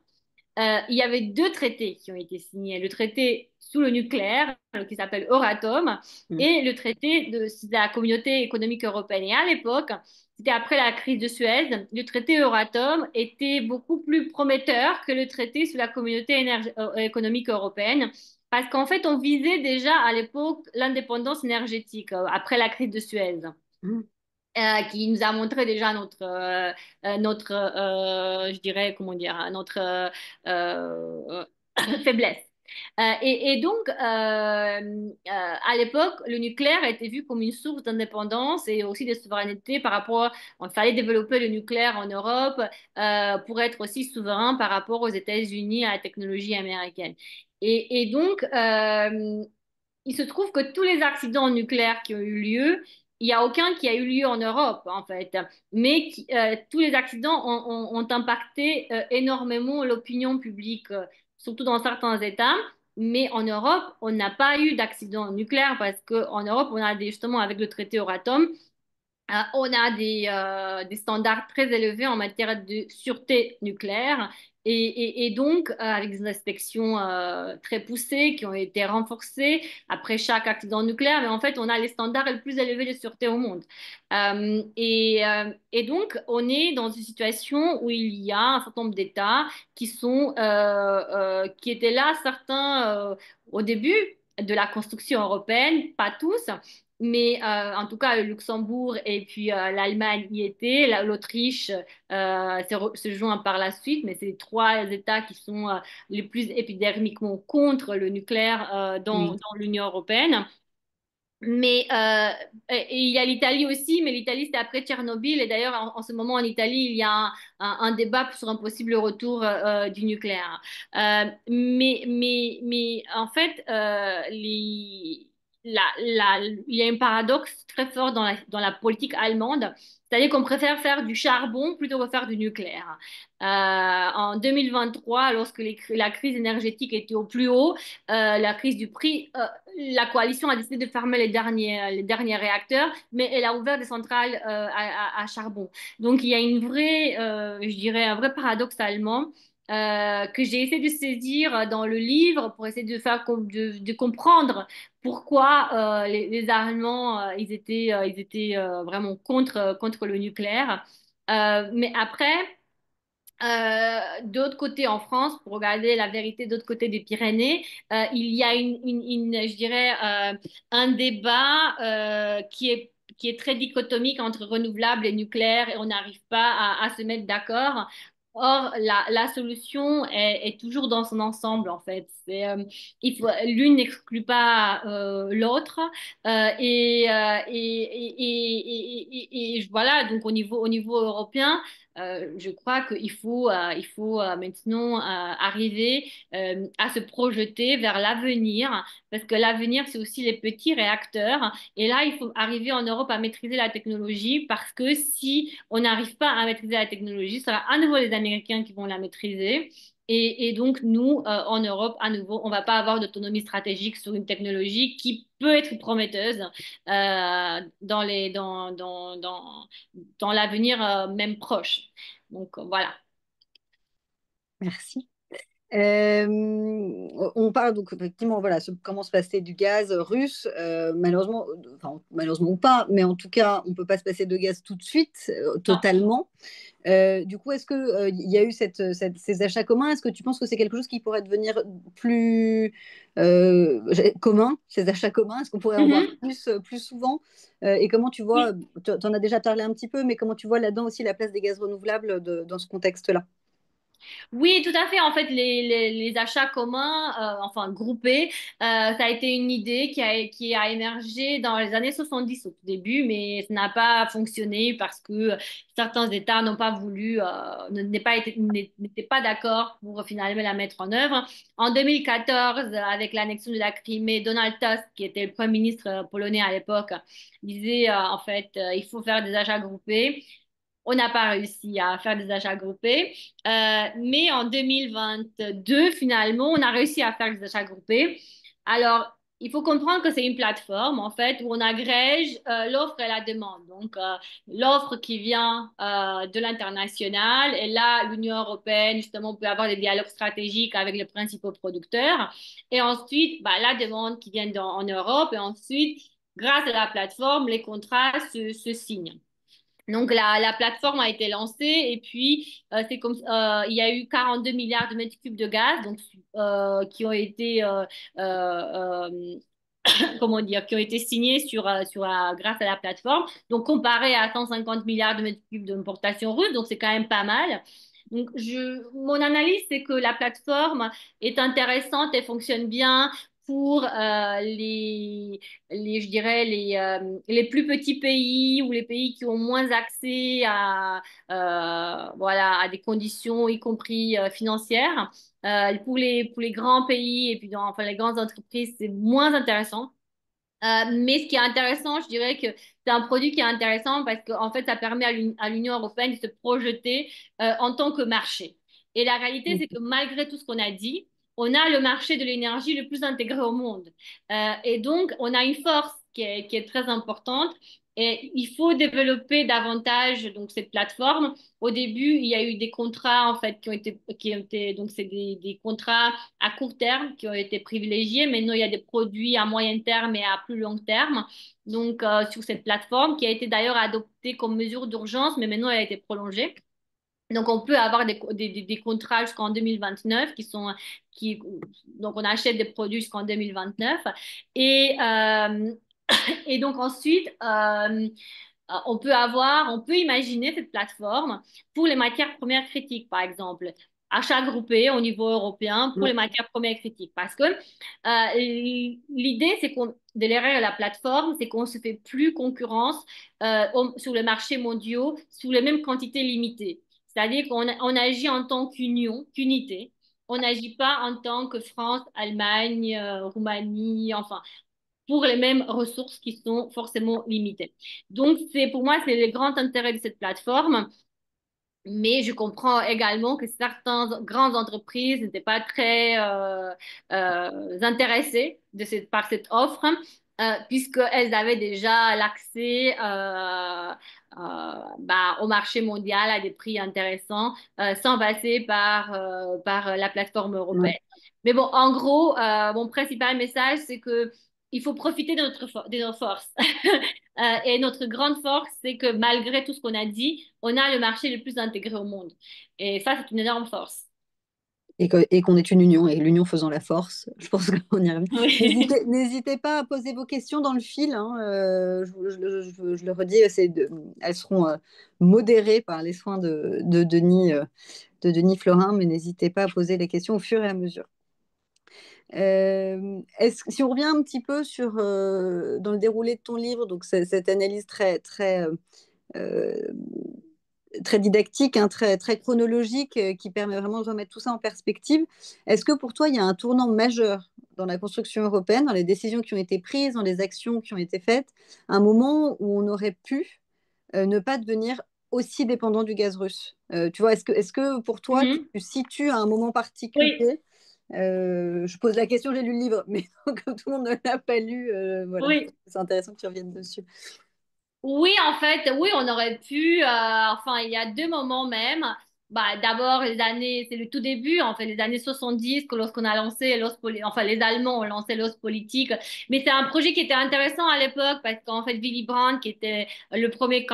il y avait deux traités qui ont été signés. Le traité sous le nucléaire, qui s'appelle Euratom, Mm. et le traité de la communauté économique européenne. Et à l'époque, c'était après la crise de Suez, le traité Euratom était beaucoup plus prometteur que le traité sous la communauté économique européenne. Parce qu'en fait, on visait déjà à l'époque l'indépendance énergétique après la crise de Suez Mm. qui nous a montré déjà je dirais, comment dire, notre faiblesse. À l'époque, le nucléaire a été vu comme une source d'indépendance et aussi de souveraineté par rapport, il fallait développer le nucléaire en Europe pour être aussi souverain par rapport aux États-Unis, à la technologie américaine. Il se trouve que tous les accidents nucléaires qui ont eu lieu, il n'y a aucun qui a eu lieu en Europe, en fait. Mais tous les accidents ont impacté énormément l'opinion publique, surtout dans certains États. Mais en Europe, on n'a pas eu d'accident nucléaire parce qu'en Europe, on a justement avec le traité Euratom, on a des standards très élevés en matière de sûreté nucléaire et donc avec des inspections très poussées qui ont été renforcées après chaque accident nucléaire. Mais en fait, on a les standards les plus élevés de sûreté au monde. Et donc, on est dans une situation où il y a un certain nombre d'États qui étaient là, certains au début de la construction européenne, pas tous, mais en tout cas, le Luxembourg et puis l'Allemagne y étaient, l'Autriche se joint par la suite, mais c'est les trois États qui sont les plus épidermiquement contre le nucléaire Oui. dans l'Union européenne. Mais et il y a l'Italie aussi, mais l'Italie c'était après Tchernobyl et d'ailleurs en ce moment en Italie il y a un débat sur un possible retour du nucléaire. Mais en fait il y a un paradoxe très fort dans la politique allemande, c'est-à-dire qu'on préfère faire du charbon plutôt que faire du nucléaire. En 2023, lorsque la crise énergétique était au plus haut, la crise du prix, la coalition a décidé de fermer les derniers réacteurs, mais elle a ouvert des centrales à charbon. Donc il y a une vraie, je dirais, un vrai paradoxe allemand que j'ai essayé de saisir dans le livre pour essayer de comprendre pourquoi les Allemands ils étaient vraiment contre le nucléaire. Mais après, d'autre côté, en France, pour regarder la vérité d'autre côté des Pyrénées, il y a je dirais, un débat qui est très dichotomique entre renouvelables et nucléaire et on n'arrive pas à se mettre d'accord. Or, la solution est toujours dans son ensemble, en fait. L'une n'exclut pas l'autre. Voilà, donc au niveau européen, je crois il faut maintenant arriver à se projeter vers l'avenir, parce que l'avenir, c'est aussi les petits réacteurs. Et là, il faut arriver en Europe à maîtriser la technologie, parce que si on n'arrive pas à maîtriser la technologie, ce sera à nouveau les Américains qui vont la maîtriser. Et donc, nous, en Europe, à nouveau, on ne va pas avoir d'autonomie stratégique sur une technologie qui peut être prometteuse dans l'avenir même proche. Donc voilà. Merci. On parle donc effectivement, voilà, comment se passer du gaz russe. Malheureusement, enfin, malheureusement ou pas, mais en tout cas, on ne peut pas se passer de gaz tout de suite, Non. totalement. Du coup, est-ce que il y a eu ces achats communs? Est-ce que tu penses que c'est quelque chose qui pourrait devenir plus commun, ces achats communs? Est-ce qu'on pourrait en voir Mhm. plus souvent? Et comment tu vois, Oui. tu en as déjà parlé un petit peu, mais comment tu vois là-dedans aussi la place des gaz renouvelables dans ce contexte-là? Oui, tout à fait. En fait, les achats communs, enfin groupés, ça a été une idée qui a émergé dans les années 70 au tout début, mais ça n'a pas fonctionné parce que certains États n'ont pas voulu, n'étaient pas d'accord pour finalement la mettre en œuvre. En 2014, avec l'annexion de la Crimée, Donald Tusk, qui était le Premier ministre polonais à l'époque, disait en fait, il faut faire des achats groupés. On n'a pas réussi à faire des achats groupés. Mais en 2022, finalement, on a réussi à faire des achats groupés. Alors, il faut comprendre que c'est une plateforme, en fait, où on agrège l'offre et la demande. Donc, l'offre qui vient de l'international, et là, l'Union européenne, justement, peut avoir des dialogues stratégiques avec les principaux producteurs. Et ensuite, bah, la demande qui vient en Europe. Et ensuite, grâce à la plateforme, les contrats se signent. Donc, la plateforme a été lancée et puis il y a eu 42 milliards de mètres cubes de gaz donc, qui ont été, comment dire, qui ont été signés grâce à la plateforme. Donc, comparé à 150 milliards de mètres cubes d'importation russe, donc c'est quand même pas mal. Donc, mon analyse, c'est que la plateforme est intéressante et fonctionne bien pour je dirais, les plus petits pays ou les pays qui ont moins accès voilà, à des conditions, y compris financières. Pour les grands pays et puis enfin, les grandes entreprises, c'est moins intéressant. Mais ce qui est intéressant, je dirais que c'est un produit qui est intéressant parce qu'en fait, ça permet à l'Union européenne de se projeter en tant que marché. Et la réalité, c'est que malgré tout ce qu'on a dit, on a le marché de l'énergie le plus intégré au monde. Et donc, on a une force qui est très importante. Et il faut développer davantage donc cette plateforme. Au début, il y a eu des contrats en fait qui ont été donc c'est des contrats à court terme qui ont été privilégiés. Maintenant, il y a des produits à moyen terme et à plus long terme. Donc, sur cette plateforme qui a été d'ailleurs adoptée comme mesure d'urgence, mais maintenant elle a été prolongée. Donc, on peut avoir des contrats jusqu'en 2029 qui, donc on achète des produits jusqu'en 2029. Et, et donc ensuite, on peut imaginer cette plateforme pour les matières premières critiques, par exemple. Achat groupé au niveau européen pour les matières premières critiques. Parce que l'idée, de l'erreur de la plateforme, c'est qu'on ne se fait plus concurrence sur le marché mondial sous les mêmes quantités limitées. C'est-à-dire qu'on agit en tant qu'union, qu'unité. On n'agit pas en tant que France, Allemagne, Roumanie, enfin, pour les mêmes ressources qui sont forcément limitées. Donc, pour moi, c'est le grand intérêt de cette plateforme. Mais je comprends également que certaines grandes entreprises n'étaient pas très intéressées par cette offre, puisqu'elles avaient déjà l'accès au marché mondial à des prix intéressants, sans passer par la plateforme Ouais. européenne. Mais bon, en gros, mon principal message, c'est que il faut profiter de nos forces. Et notre grande force, c'est que malgré tout ce qu'on a dit, on a le marché le plus intégré au monde. Et ça, c'est une énorme force. Et qu'on est une union, et l'union faisant la force, je pense qu'on y arrive. Oui. N'hésitez pas à poser vos questions dans le fil, hein, je le redis, elles seront modérées par les soins de Denis Florin, mais n'hésitez pas à poser les questions au fur et à mesure. Si on revient un petit peu dans le déroulé de ton livre, donc cette analyse euh, très didactique, hein, très chronologique, qui permet vraiment de remettre tout ça en perspective. Est-ce que pour toi, il y a un tournant majeur dans la construction européenne, dans les décisions qui ont été prises, dans les actions qui ont été faites, un moment où on aurait pu ne pas devenir aussi dépendant du gaz russe? Tu vois, est-ce que pour toi, Mhm. tu situes à un moment Oui, particulier? Je pose la question, j'ai lu le livre, mais comme tout le monde ne l'a pas lu, voilà, oui. c'est intéressant que tu reviennes dessus. Oui, en fait, oui, on aurait pu. Enfin, il y a deux moments même. Bah, d'abord, c'est le tout début, en fait, les années 70, que lorsqu'on a lancé enfin, les Allemands ont lancé l'os politique. Mais c'est un projet qui était intéressant à l'époque parce qu'en fait, Willy Brandt, qui était le premier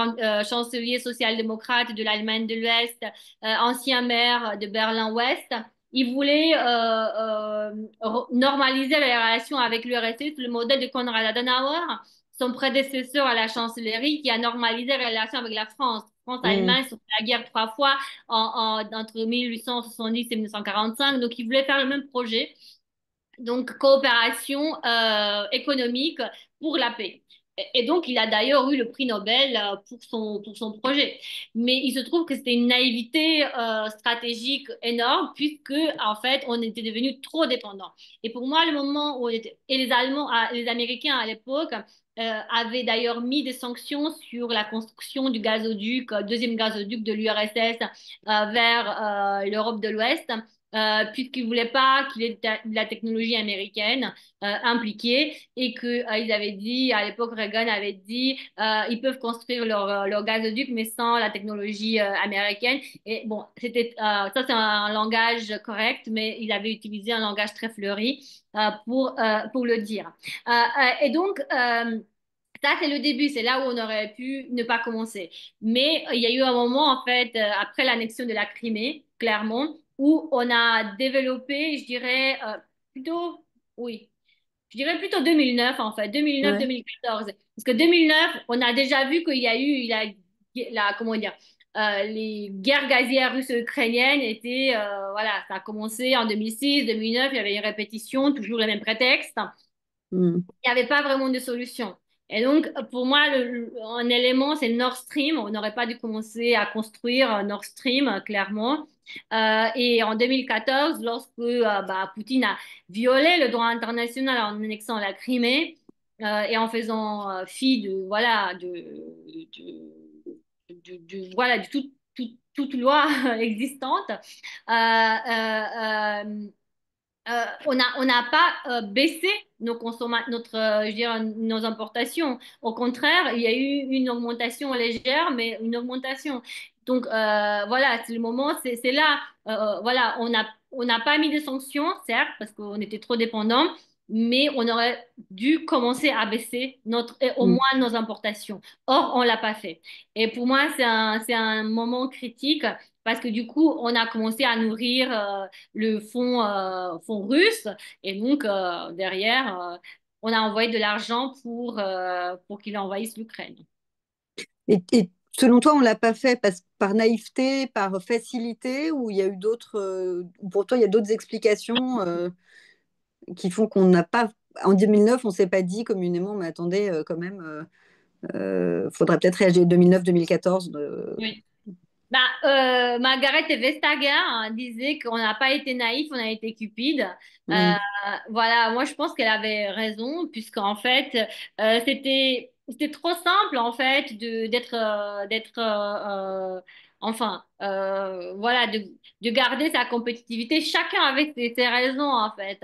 chancelier social-démocrate de l'Allemagne de l'Ouest, ancien maire de Berlin-Ouest, il voulait normaliser les relations avec l'URSS sur le modèle de Konrad Adenauer, son prédécesseur à la chancellerie, qui a normalisé les relations avec la France. Mm, France-Allemagne se fait la guerre trois fois entre 1870 et 1945. Donc, ils voulaient faire le même projet. Donc, coopération économique pour la paix. Et donc, il a d'ailleurs eu le prix Nobel pour son projet. Mais il se trouve que c'était une naïveté stratégique énorme, puisque, en fait, on était devenus trop dépendants. Et pour moi, le moment où et les Allemands, les Américains à l'époque, avaient d'ailleurs mis des sanctions sur la construction du gazoduc, deuxième gazoduc de l'URSS vers l'Europe de l'Ouest, puisqu'ils ne voulaient pas qu'il y ait de la technologie américaine impliquée et qu'ils avaient dit, à l'époque, Reagan avait dit, ils peuvent construire leur gazoduc, mais sans la technologie américaine. Et bon, ça c'est un langage correct, mais il avait utilisé un langage très fleuri pour le dire. Et donc, ça, c'est le début, c'est là où on aurait pu ne pas commencer. Mais il y a eu un moment, en fait, après l'annexion de la Crimée, clairement, où on a développé, je dirais, plutôt, oui, je dirais plutôt 2009, en fait, ouais. 2009-2014. Parce que 2009, on a déjà vu qu'il y a eu comment dire, les guerres gazières russes et ukrainiennes étaient, voilà, ça a commencé en 2006, 2009, il y avait une répétition, toujours les mêmes prétextes. Mm. Il n'y avait pas vraiment de solution. Et donc, pour moi, un élément, c'est Nord Stream. On n'aurait pas dû commencer à construire Nord Stream, clairement. Et en 2014, lorsque bah, Poutine a violé le droit international en annexant la Crimée et en faisant fi de, voilà, voilà, de toute loi existante, on n'a pas baissé je dirais, nos importations. Au contraire, il y a eu une augmentation légère, mais une augmentation. Donc voilà, c'est le moment, c'est là. Voilà, on n'a pas mis de sanctions, certes, parce qu'on était trop dépendants, mais on aurait dû commencer à baisser au Mm. moins nos importations. Or, on l'a pas fait. Et pour moi, c'est un moment critique parce que du coup, on a commencé à nourrir le fonds russe. Et donc, derrière, on a envoyé de l'argent pour qu'il envahisse l'Ukraine. Et selon toi, on l'a pas fait par naïveté, par facilité, ou il y a eu d'autres, ou pour toi, il y a d'autres explications qui font qu'on n'a pas, en 2009, on s'est pas dit communément, mais attendez, quand même, faudrait peut-être réagir 2009-2014. Oui. Bah, Margaret Vestager hein, disait qu'on n'a pas été naïf, on a été cupide. Euh, Mm. voilà, moi je pense qu'elle avait raison, puisqu'en fait, c'était trop simple en fait enfin voilà de garder sa compétitivité. Chacun avait ses raisons en fait.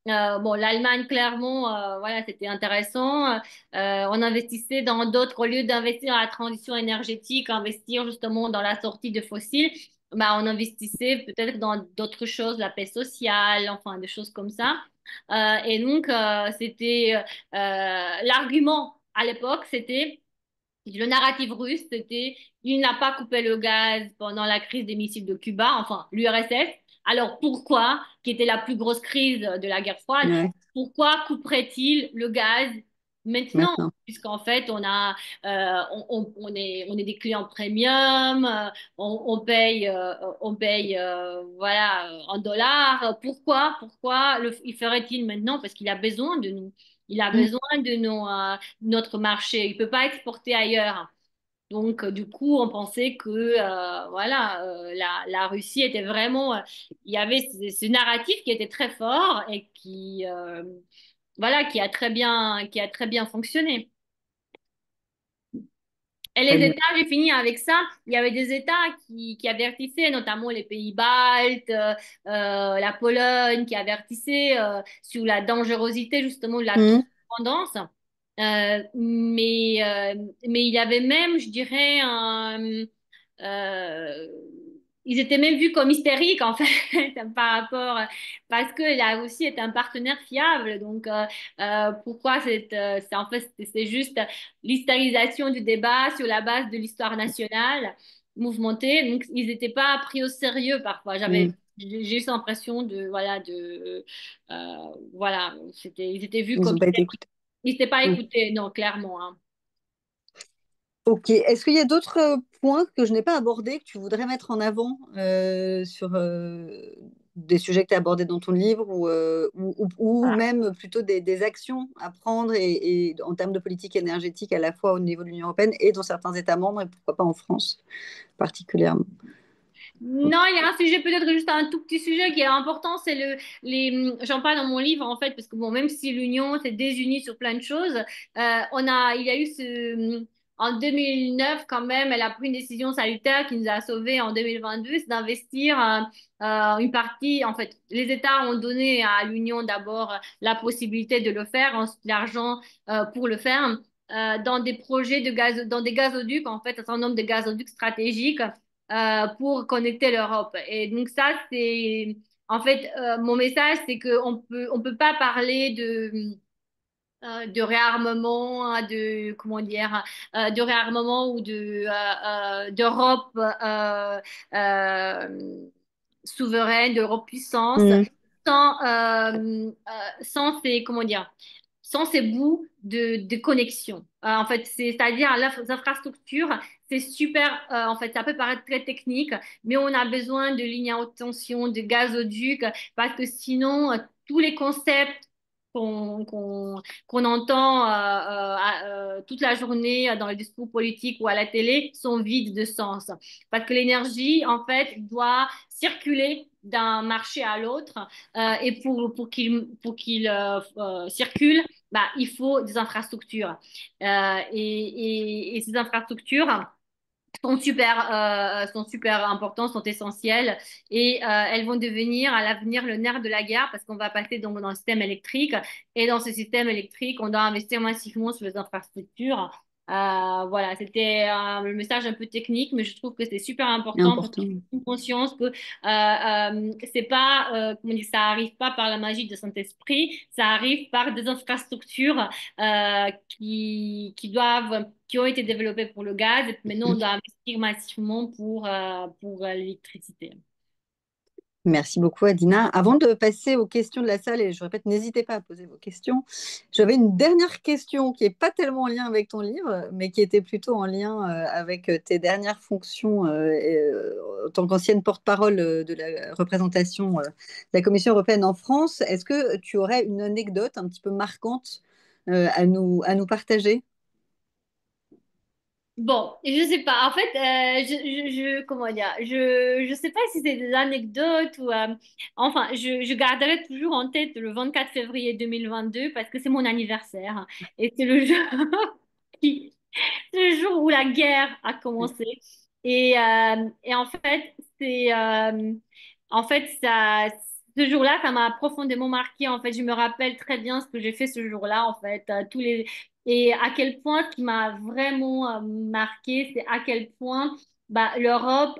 Bon, l'Allemagne clairement, voilà, c'était intéressant. On investissait dans d'autres, au lieu d'investir dans la transition énergétique, investir justement dans la sortie de fossiles, bah, on investissait peut-être dans d'autres choses, la paix sociale, enfin des choses comme ça. Et donc, l'argument à l'époque, c'était le narratif russe, c'était il n'a pas coupé le gaz pendant la crise des missiles de Cuba, enfin l'URSS. Alors pourquoi, qui était la plus grosse crise de la guerre froide, Ouais, pourquoi couperait-il le gaz maintenant? maintenant. Puisqu'en fait, on est des clients premium, on paye voilà, en dollars. Il ferait-il maintenant? Parce qu'il a besoin de nous. Il a Mm. besoin de notre marché. Il peut pas exporter ailleurs. Donc, du coup, on pensait que voilà, la Russie était vraiment. Il y avait ce narratif qui était très fort et voilà, qui a très bien fonctionné. Et Très les bien. États, j'ai fini avec ça. Il y avait des États qui avertissaient, notamment les pays baltes, la Pologne, qui avertissaient sur la dangerosité justement de la trop Mm. dépendance. Mais il y avait même, je dirais, euh, ils étaient même vus comme hystériques en fait par rapport parce que la Russie est un partenaire fiable. Donc pourquoi en fait c'est juste l'hystérisation du débat sur la base de l'histoire nationale mouvementée. Donc ils n'étaient pas pris au sérieux parfois. Mm. J'ai eu cette impression voilà, ils étaient vus Ils comme n'ont pas été écoutés. ils n'étaient pas Mm. écoutés, non, clairement. Hein. Ok. Est-ce qu'il y a d'autres points que je n'ai pas abordés que tu voudrais mettre en avant sur des sujets que tu as abordés dans ton livre ou même plutôt des actions à prendre et en termes de politique énergétique à la fois au niveau de l'Union européenne et dans certains États membres et pourquoi pas en France particulièrement? Non, il y a un sujet, peut-être juste un tout petit sujet qui est important, c'est j'en parle dans mon livre en fait, parce que bon, même si l'Union s'est désunie sur plein de choses, il y a eu en 2009 quand même, elle a pris une décision salutaire qui nous a sauvés en 2022, c'est d'investir une partie, en fait, les États ont donné à l'Union d'abord la possibilité de le faire, ensuite l'argent pour le faire. Dans des projets de gaz, dans des gazoducs, en fait, un certain nombre de gazoducs stratégiques pour connecter l'Europe. Et donc ça, c'est en fait mon message, c'est on peut pas parler de réarmement, de comment dire, de réarmement ou d'Europe souveraine, d'Europe puissance, Mm. sans ces comment dire. sans ces bouts de connexion. En fait, c'est-à-dire les infrastructures, c'est super, en fait, ça peut paraître très technique, mais on a besoin de lignes à haute tension, de gazoducs, parce que sinon, tous les concepts qu'on entend toute la journée dans les discours politiques ou à la télé sont vides de sens. Parce que l'énergie, en fait, doit circuler d'un marché à l'autre et pour qu'il circule, bah, il faut des infrastructures. Et ces infrastructures sont super importantes, sont essentielles et elles vont devenir à l'avenir le nerf de la guerre parce qu'on va passer donc dans le système électrique et dans ce système électrique, on doit investir massivement sur les infrastructures. Voilà, c'était le message un peu technique, mais je trouve que c'est super important pour Important. une conscience que c'est pas, comment dire, ça arrive pas par la magie de Saint-Esprit, ça arrive par des infrastructures qui ont été développées pour le gaz. Et maintenant, on doit investir massivement pour l'électricité. Merci beaucoup, Adina. Avant de passer aux questions de la salle, et je répète, n'hésitez pas à poser vos questions, j'avais une dernière question qui n'est pas tellement en lien avec ton livre, mais qui était plutôt en lien avec tes dernières fonctions en tant qu'ancienne porte-parole de la représentation de la Commission européenne en France. Est-ce que tu aurais une anecdote un petit peu marquante à nous partager? Bon, je sais pas. En fait, comment dire, je sais pas si c'est des anecdotes ou, enfin, je garderai toujours en tête le 24 février 2022 parce que c'est mon anniversaire et c'est le jour qui, c'est le jour où la guerre a commencé. Et en fait, en fait, ce jour-là, ça m'a profondément marqué. En fait, je me rappelle très bien ce que j'ai fait ce jour-là. En fait, et à quel point ce qui m'a vraiment marqué, c'est à quel point bah, l'Europe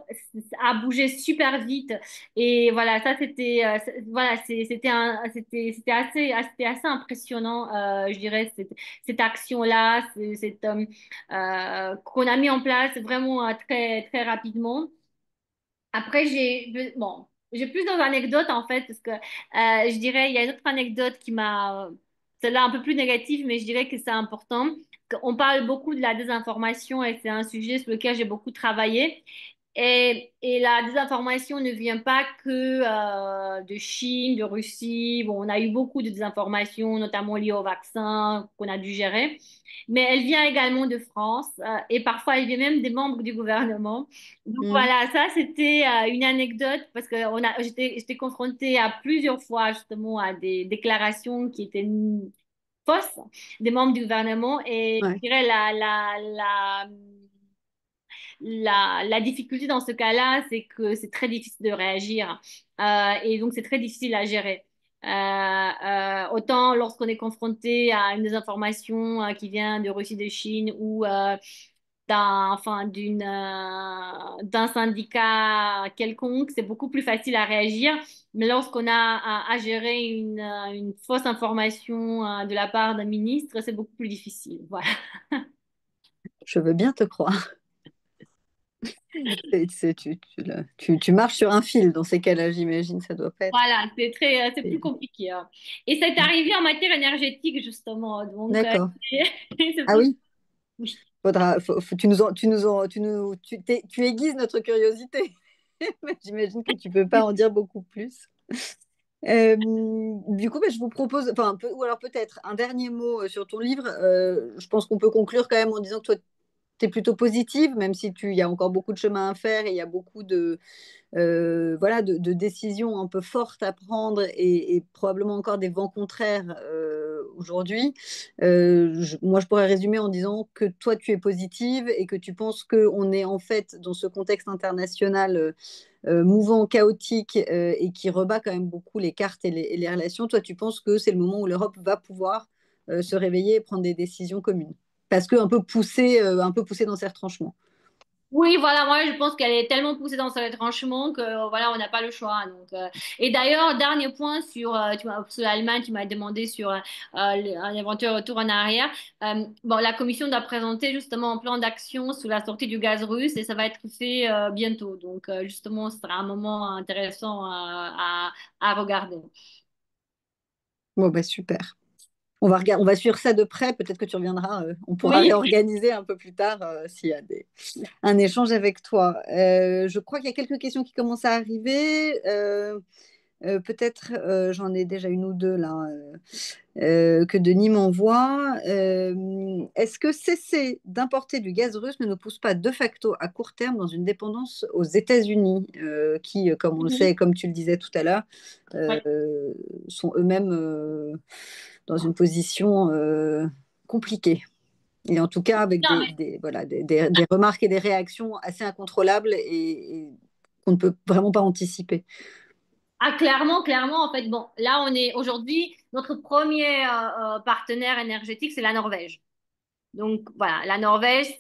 a bougé super vite. Et voilà, ça c'était voilà, c'était assez impressionnant, je dirais, cette action-là, qu'on a mis en place vraiment très, très rapidement. Après, bon, j'ai plus d'anecdotes en fait, parce que je dirais, il y a une autre anecdote qui m'a, celle-là un peu plus négative, mais je dirais que c'est important. On parle beaucoup de la désinformation et c'est un sujet sur lequel j'ai beaucoup travaillé. Et la désinformation ne vient pas que de Chine, de Russie. Bon, on a eu beaucoup de désinformation, notamment liées au vaccin qu'on a dû gérer. Mais elle vient également de France et parfois elle vient même des membres du gouvernement. Donc Hmm. voilà, ça c'était une anecdote parce que j'étais confrontée à plusieurs fois justement à des déclarations qui étaient fausses des membres du gouvernement et Ouais. je dirais la difficulté dans ce cas-là, c'est que c'est très difficile de réagir et donc c'est très difficile à gérer. Autant lorsqu'on est confronté à une désinformation qui vient de Russie, de Chine ou d'un syndicat quelconque, c'est beaucoup plus facile à réagir. Mais lorsqu'on a à gérer une fausse information de la part d'un ministre, c'est beaucoup plus difficile. Voilà. Je veux bien te croire. Tu marches sur un fil dans ces cas-là, j'imagine, ça doit pas être. Voilà, c'est plus compliqué, hein. Et c'est arrivé en matière énergétique, justement. Donc, D'accord. c'est Ah pour... oui, Oui. tu aiguises notre curiosité. Mais j'imagine que tu peux pas en dire beaucoup plus. Du coup, bah, je vous propose, enfin, ou alors peut-être un dernier mot sur ton livre. Je pense qu'on peut conclure quand même en disant que toi, tu es plutôt positive, même si il y a encore beaucoup de chemin à faire et il y a beaucoup voilà, de décisions un peu fortes à prendre et probablement encore des vents contraires aujourd'hui. Moi, je pourrais résumer en disant que toi, tu es positive et que tu penses qu'on est en fait dans ce contexte international mouvant, chaotique et qui rebat quand même beaucoup les cartes et les relations. Toi, tu penses que c'est le moment où l'Europe va pouvoir se réveiller et prendre des décisions communes. Parce un peu poussé dans ses retranchements. Oui, voilà, moi je pense qu'elle est tellement poussée dans ses retranchements que voilà, on n'a pas le choix. Donc, et d'ailleurs, dernier point sur l'Allemagne, tu m'as demandé sur un éventuel retour en arrière. Bon, la Commission doit présenter justement un plan d'action sur la sortie du gaz russe et ça va être fait bientôt. Donc, justement, ce sera un moment intéressant à regarder. Bon, bah super. On va suivre ça de près. Peut-être que tu reviendras. On pourra Oui. réorganiser un peu plus tard s'il y a un échange avec toi. Je crois qu'il y a quelques questions qui commencent à arriver. Peut-être, j'en ai déjà une ou deux là, que Denis m'envoie. Est-ce que cesser d'importer du gaz russe ne nous pousse pas de facto à court terme dans une dépendance aux États-Unis, qui, comme on le sait, Mhm. comme tu le disais tout à l'heure, Ouais. sont eux-mêmes dans une position compliquée. Et en tout cas, avec Non, mais voilà, des remarques et des réactions assez incontrôlables et qu'on ne peut vraiment pas anticiper. ah, clairement, clairement, en fait, bon, là, on est aujourd'hui, notre premier partenaire énergétique, c'est la Norvège. Donc, voilà, la Norvège,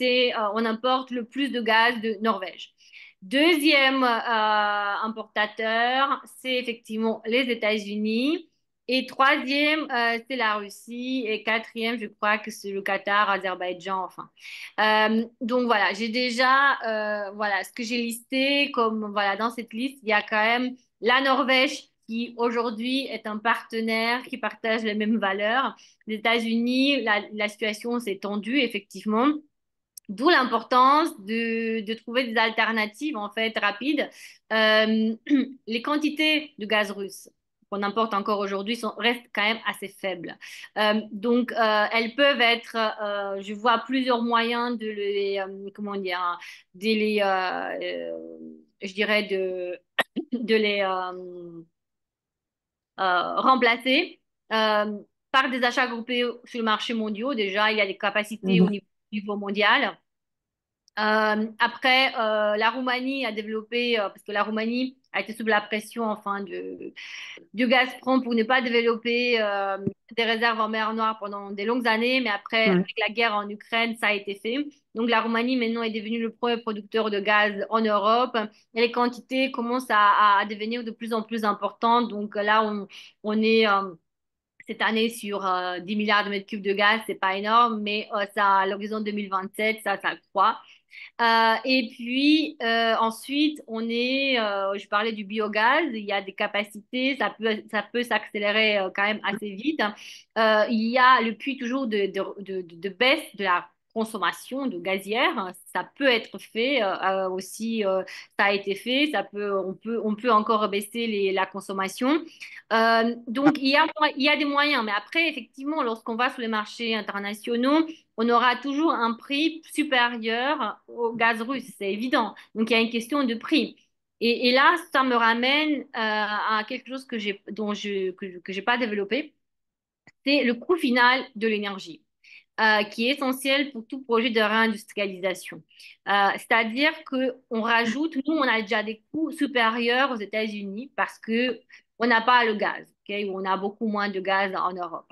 on importe le plus de gaz de Norvège. Deuxième importateur, c'est effectivement les États-Unis. Et troisième, c'est la Russie. Et quatrième, je crois que c'est le Qatar, Azerbaïdjan, enfin. Donc voilà, j'ai déjà, voilà, ce que j'ai listé comme, voilà, dans cette liste, il y a quand même la Norvège qui aujourd'hui est un partenaire qui partage les mêmes valeurs. Les États-Unis, la situation s'est tendue, effectivement. D'où l'importance de trouver des alternatives en fait rapides. Euh, les quantités de gaz russe qu'on importe encore aujourd'hui restent quand même assez faibles. Elles peuvent être, je vois plusieurs moyens de les, comment dire, de les, je dirais de les remplacer par des achats groupés sur le marché mondial. Déjà, il y a des capacités Mhm. au niveau mondial. Après, la Roumanie a développé, parce que la Roumanie a été sous la pression enfin du Gazprom pour ne pas développer des réserves en mer Noire pendant des longues années, mais après, Ouais. avec la guerre en Ukraine, ça a été fait. Donc la Roumanie maintenant est devenue le premier producteur de gaz en Europe et les quantités commencent à devenir de plus en plus importantes. Donc là, on est cette année sur 10 milliards de mètres cubes de gaz, c'est pas énorme, mais ça, à l'horizon 2027, ça croît. Et puis ensuite, je parlais du biogaz, il y a des capacités, ça peut s'accélérer quand même assez vite. Il y a le puits toujours de baisse de la consommation de gazière, ça peut être fait aussi, ça a été fait, on peut encore baisser la consommation. Donc il y a des moyens, mais après, effectivement, lorsqu'on va sur les marchés internationaux, on aura toujours un prix supérieur au gaz russe, c'est évident. Donc, il y a une question de prix. Et là, ça me ramène à quelque chose que j'ai pas développé, c'est le coût final de l'énergie qui est essentiel pour tout projet de réindustrialisation. C'est-à-dire qu'on rajoute, nous, on a déjà des coûts supérieurs aux États-Unis parce que on n'a pas le gaz, ok, ou on a beaucoup moins de gaz en Europe.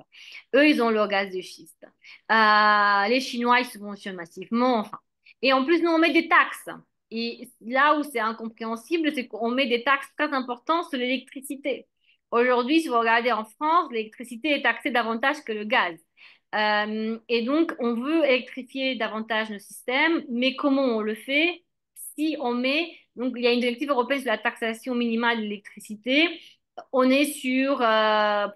Eux, ils ont leur gaz de schiste. Les Chinois, ils subventionnent massivement, enfin. Et en plus, nous, on met des taxes. Et là où c'est incompréhensible, c'est qu'on met des taxes très importantes sur l'électricité. Aujourd'hui, si vous regardez en France, l'électricité est taxée davantage que le gaz. Et donc, on veut électrifier davantage nos systèmes, mais comment on le fait si on met, donc il y a une directive européenne sur la taxation minimale de l'électricité, on est sur,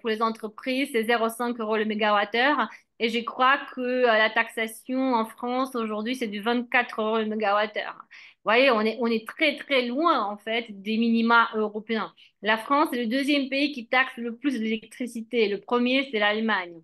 pour les entreprises, c'est 0,5 euros le mégawattheure, et je crois que la taxation en France aujourd'hui, c'est du 24 euros le mégawattheure. Vous voyez, on est très très loin en fait des minima européens. La France est le deuxième pays qui taxe le plus l'électricité. Le premier, c'est l'Allemagne.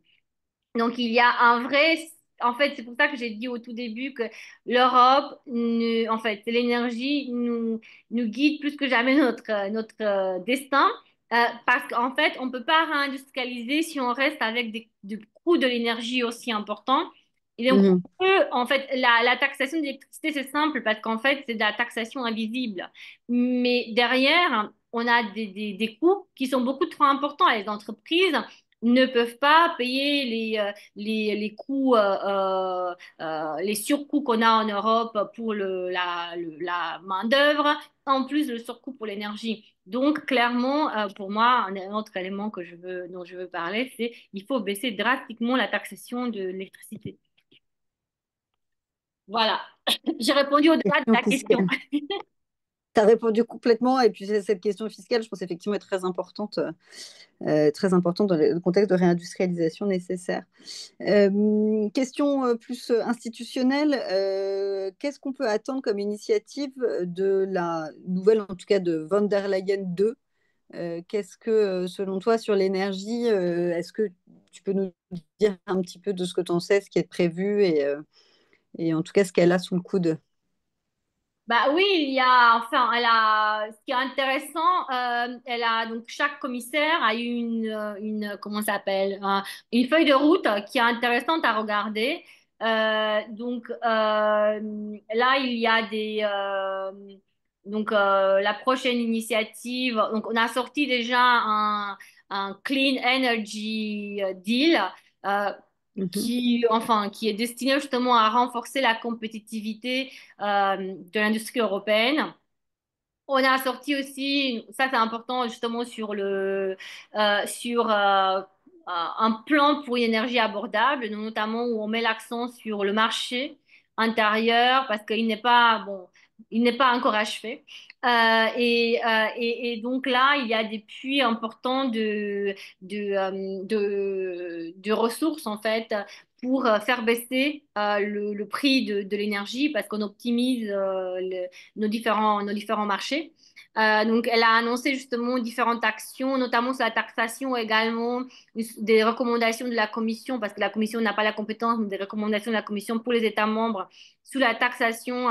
Donc, il y a un vrai... En fait, c'est pour ça que j'ai dit au tout début que l'Europe, en fait, l'énergie nous guide plus que jamais notre destin. Parce qu'en fait, on ne peut pas réindustrialiser si on reste avec des coûts de l'énergie aussi importants. Et donc, Mhm. en fait, la taxation de l'électricité, c'est simple parce qu'en fait, c'est de la taxation invisible. Mais derrière, on a des coûts qui sont beaucoup trop importants. Les entreprises ne peuvent pas payer les coûts, les surcoûts qu'on a en Europe pour la main-d'œuvre, en plus le surcoût pour l'énergie. Donc, clairement, pour moi, un autre élément dont je veux parler, c'est qu'il faut baisser drastiquement la taxation de l'électricité. Voilà, j'ai répondu au-delà de Question la qui question. as répondu complètement. Et puis cette question fiscale, je pense effectivement est très importante dans le contexte de réindustrialisation nécessaire. Question plus institutionnelle, qu'est-ce qu'on peut attendre comme initiative de la nouvelle, en tout cas de von der Leyen 2? Qu'est-ce que, selon toi, sur l'énergie, est-ce que tu peux nous dire un petit peu de ce que tu en sais, ce qui est prévu et en tout cas ce qu'elle a sous le coude? Bah oui, il y a, enfin, ce qui est intéressant, elle a, donc chaque commissaire a eu comment ça s'appelle, une feuille de route qui est intéressante à regarder. Là, il y a la prochaine initiative, donc on a sorti déjà un Clean Energy Deal. euh, Mhm, qui est destiné justement à renforcer la compétitivité de l'industrie européenne. On a sorti aussi, ça c'est important justement sur un plan pour une énergie abordable, notamment où on met l'accent sur le marché intérieur parce qu'il n'est pas bon, il n'est pas encore achevé. Et donc là, il y a des puits importants de ressources en fait pour faire baisser le prix de l'énergie parce qu'on optimise nos différents marchés. Donc, elle a annoncé justement différentes actions, notamment sur la taxation également, des recommandations de la Commission, parce que la Commission n'a pas la compétence, mais des recommandations de la Commission pour les États membres sous la taxation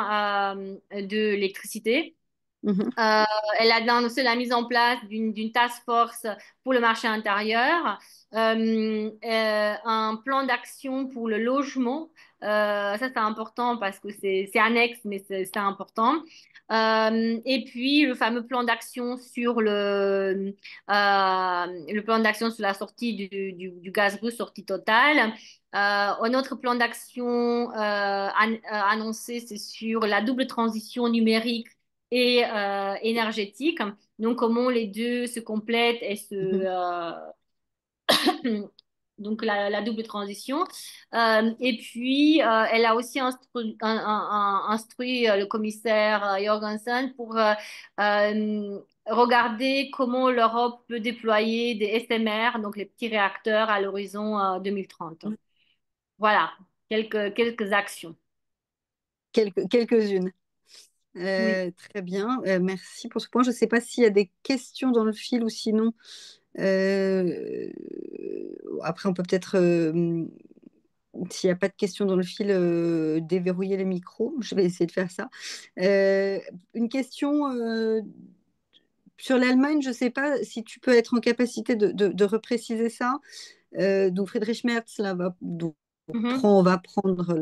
de l'électricité. mhm, Euh, Elle a annoncé la mise en place d'une task force pour le marché intérieur, un plan d'action pour le logement. Ça, c'est important parce que c'est annexe, mais c'est important. Et puis, le fameux plan d'action sur le plan d'action sur la sortie du gaz russe, sortie totale. Un autre plan d'action annoncé, c'est sur la double transition numérique et énergétique. Donc, comment les deux se complètent et mhm. donc la double transition. Et puis, elle a aussi instruit le commissaire Jorgensen pour regarder comment l'Europe peut déployer des SMR, donc les petits réacteurs, à l'horizon 2030. Voilà, quelques actions. Quelques-unes. Oui. Très bien, merci pour ce point. Je ne sais pas s'il y a des questions dans le fil ou sinon, euh, après on peut peut-être, s'il n'y a pas de questions dans le fil, déverrouiller les micros. Je vais essayer de faire ça. Euh, une question sur l'Allemagne, je ne sais pas si tu peux être en capacité de repréciser ça. Donc Friedrich Merz là, Mhm. va prendre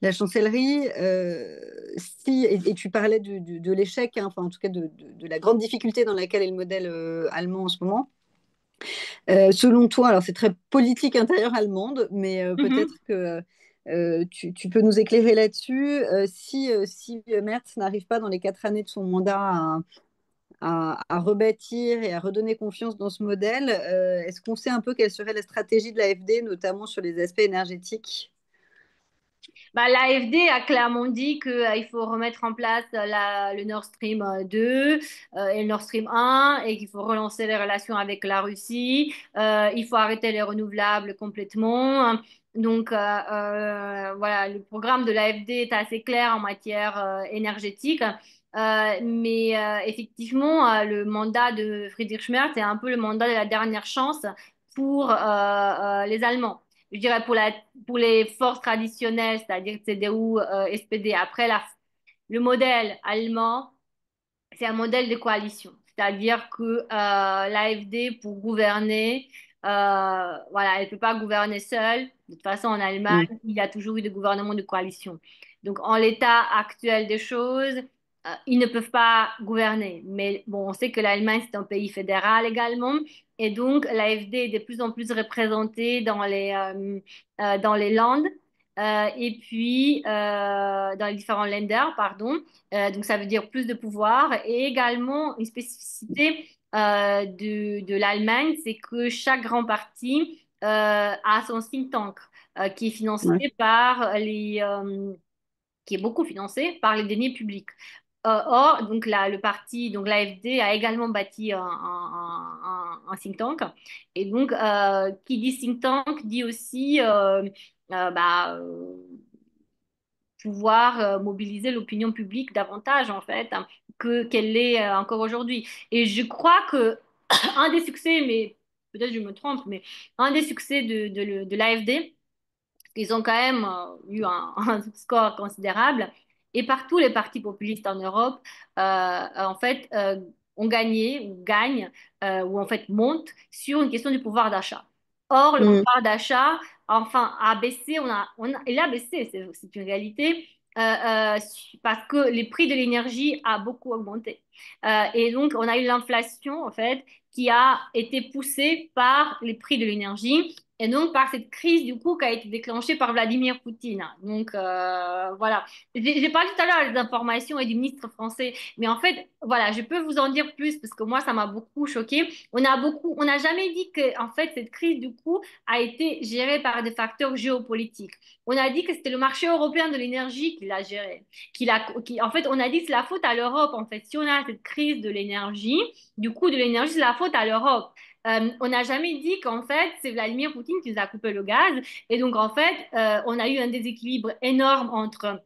la chancellerie. Si, et tu parlais de l'échec, hein, enfin en tout cas de la grande difficulté dans laquelle est le modèle allemand en ce moment. Selon toi, alors c'est très politique intérieure allemande, mais peut-être Mhm. que tu peux nous éclairer là-dessus. Si Merz n'arrive pas dans les 4 années de son mandat à rebâtir et à redonner confiance dans ce modèle, est-ce qu'on sait un peu quelle serait la stratégie de l'AfD, notamment sur les aspects énergétiques? Bah, l'AfD a clairement dit qu'il faut remettre en place le Nord Stream 2 et le Nord Stream 1 et qu'il faut relancer les relations avec la Russie. Il faut arrêter les renouvelables complètement. Donc, voilà, le programme de l'AfD est assez clair en matière énergétique. Mais effectivement, le mandat de Friedrich Merz est un peu le mandat de la dernière chance pour les Allemands. Je dirais pour les forces traditionnelles, c'est-à-dire CDU, SPD. Après, le modèle allemand, c'est un modèle de coalition. C'est-à-dire que l'AfD, pour gouverner, voilà, elle ne peut pas gouverner seule. De toute façon, en Allemagne, Mm. il y a toujours eu des gouvernements de coalition. Donc, en l'état actuel des choses, ils ne peuvent pas gouverner. Mais bon, on sait que l'Allemagne, c'est un pays fédéral également. Et donc, l'AfD est de plus en plus représentée dans les Landes et puis dans les différents Länder, pardon. Donc, ça veut dire plus de pouvoir. Et également, une spécificité de l'Allemagne, c'est que chaque grand parti a son think tank qui est financé Ouais. par qui est beaucoup financé par les deniers publics. Or, donc le parti, donc l'AfD a également bâti un think tank. Et donc, qui dit think tank dit aussi bah, pouvoir mobiliser l'opinion publique davantage, en fait, hein, que qu'elle l'est encore aujourd'hui. Et je crois que un des succès, mais peut-être je me trompe, mais un des succès de l'AfD, ils ont quand même eu un score considérable. Et partout, les partis populistes en Europe, en fait, ont gagné ou gagnent ou en fait montent sur une question du pouvoir d'achat. Or, le Mm. pouvoir d'achat, enfin, a baissé. Il a baissé, c'est une réalité. Parce que les prix de l'énergie a beaucoup augmenté. Et donc, on a eu l'inflation, en fait, qui a été poussée par les prix de l'énergie et donc, par cette crise, du coup, qui a été déclenchée par Vladimir Poutine. Donc, voilà. J'ai parlé tout à l'heure des informations et du ministre français. Mais en fait, voilà, je peux vous en dire plus parce que moi, ça m'a beaucoup choqué. On n'a jamais dit que, en fait, cette crise, du coup, a été gérée par des facteurs géopolitiques. On a dit que c'était le marché européen de l'énergie qui l'a gérée. En fait, on a dit que c'est la faute à l'Europe. En fait, si on a cette crise de l'énergie, du coût de l'énergie, c'est la faute à l'Europe. On n'a jamais dit qu'en fait, c'est Vladimir Poutine qui nous a coupé le gaz. Et donc, en fait, on a eu un déséquilibre énorme entre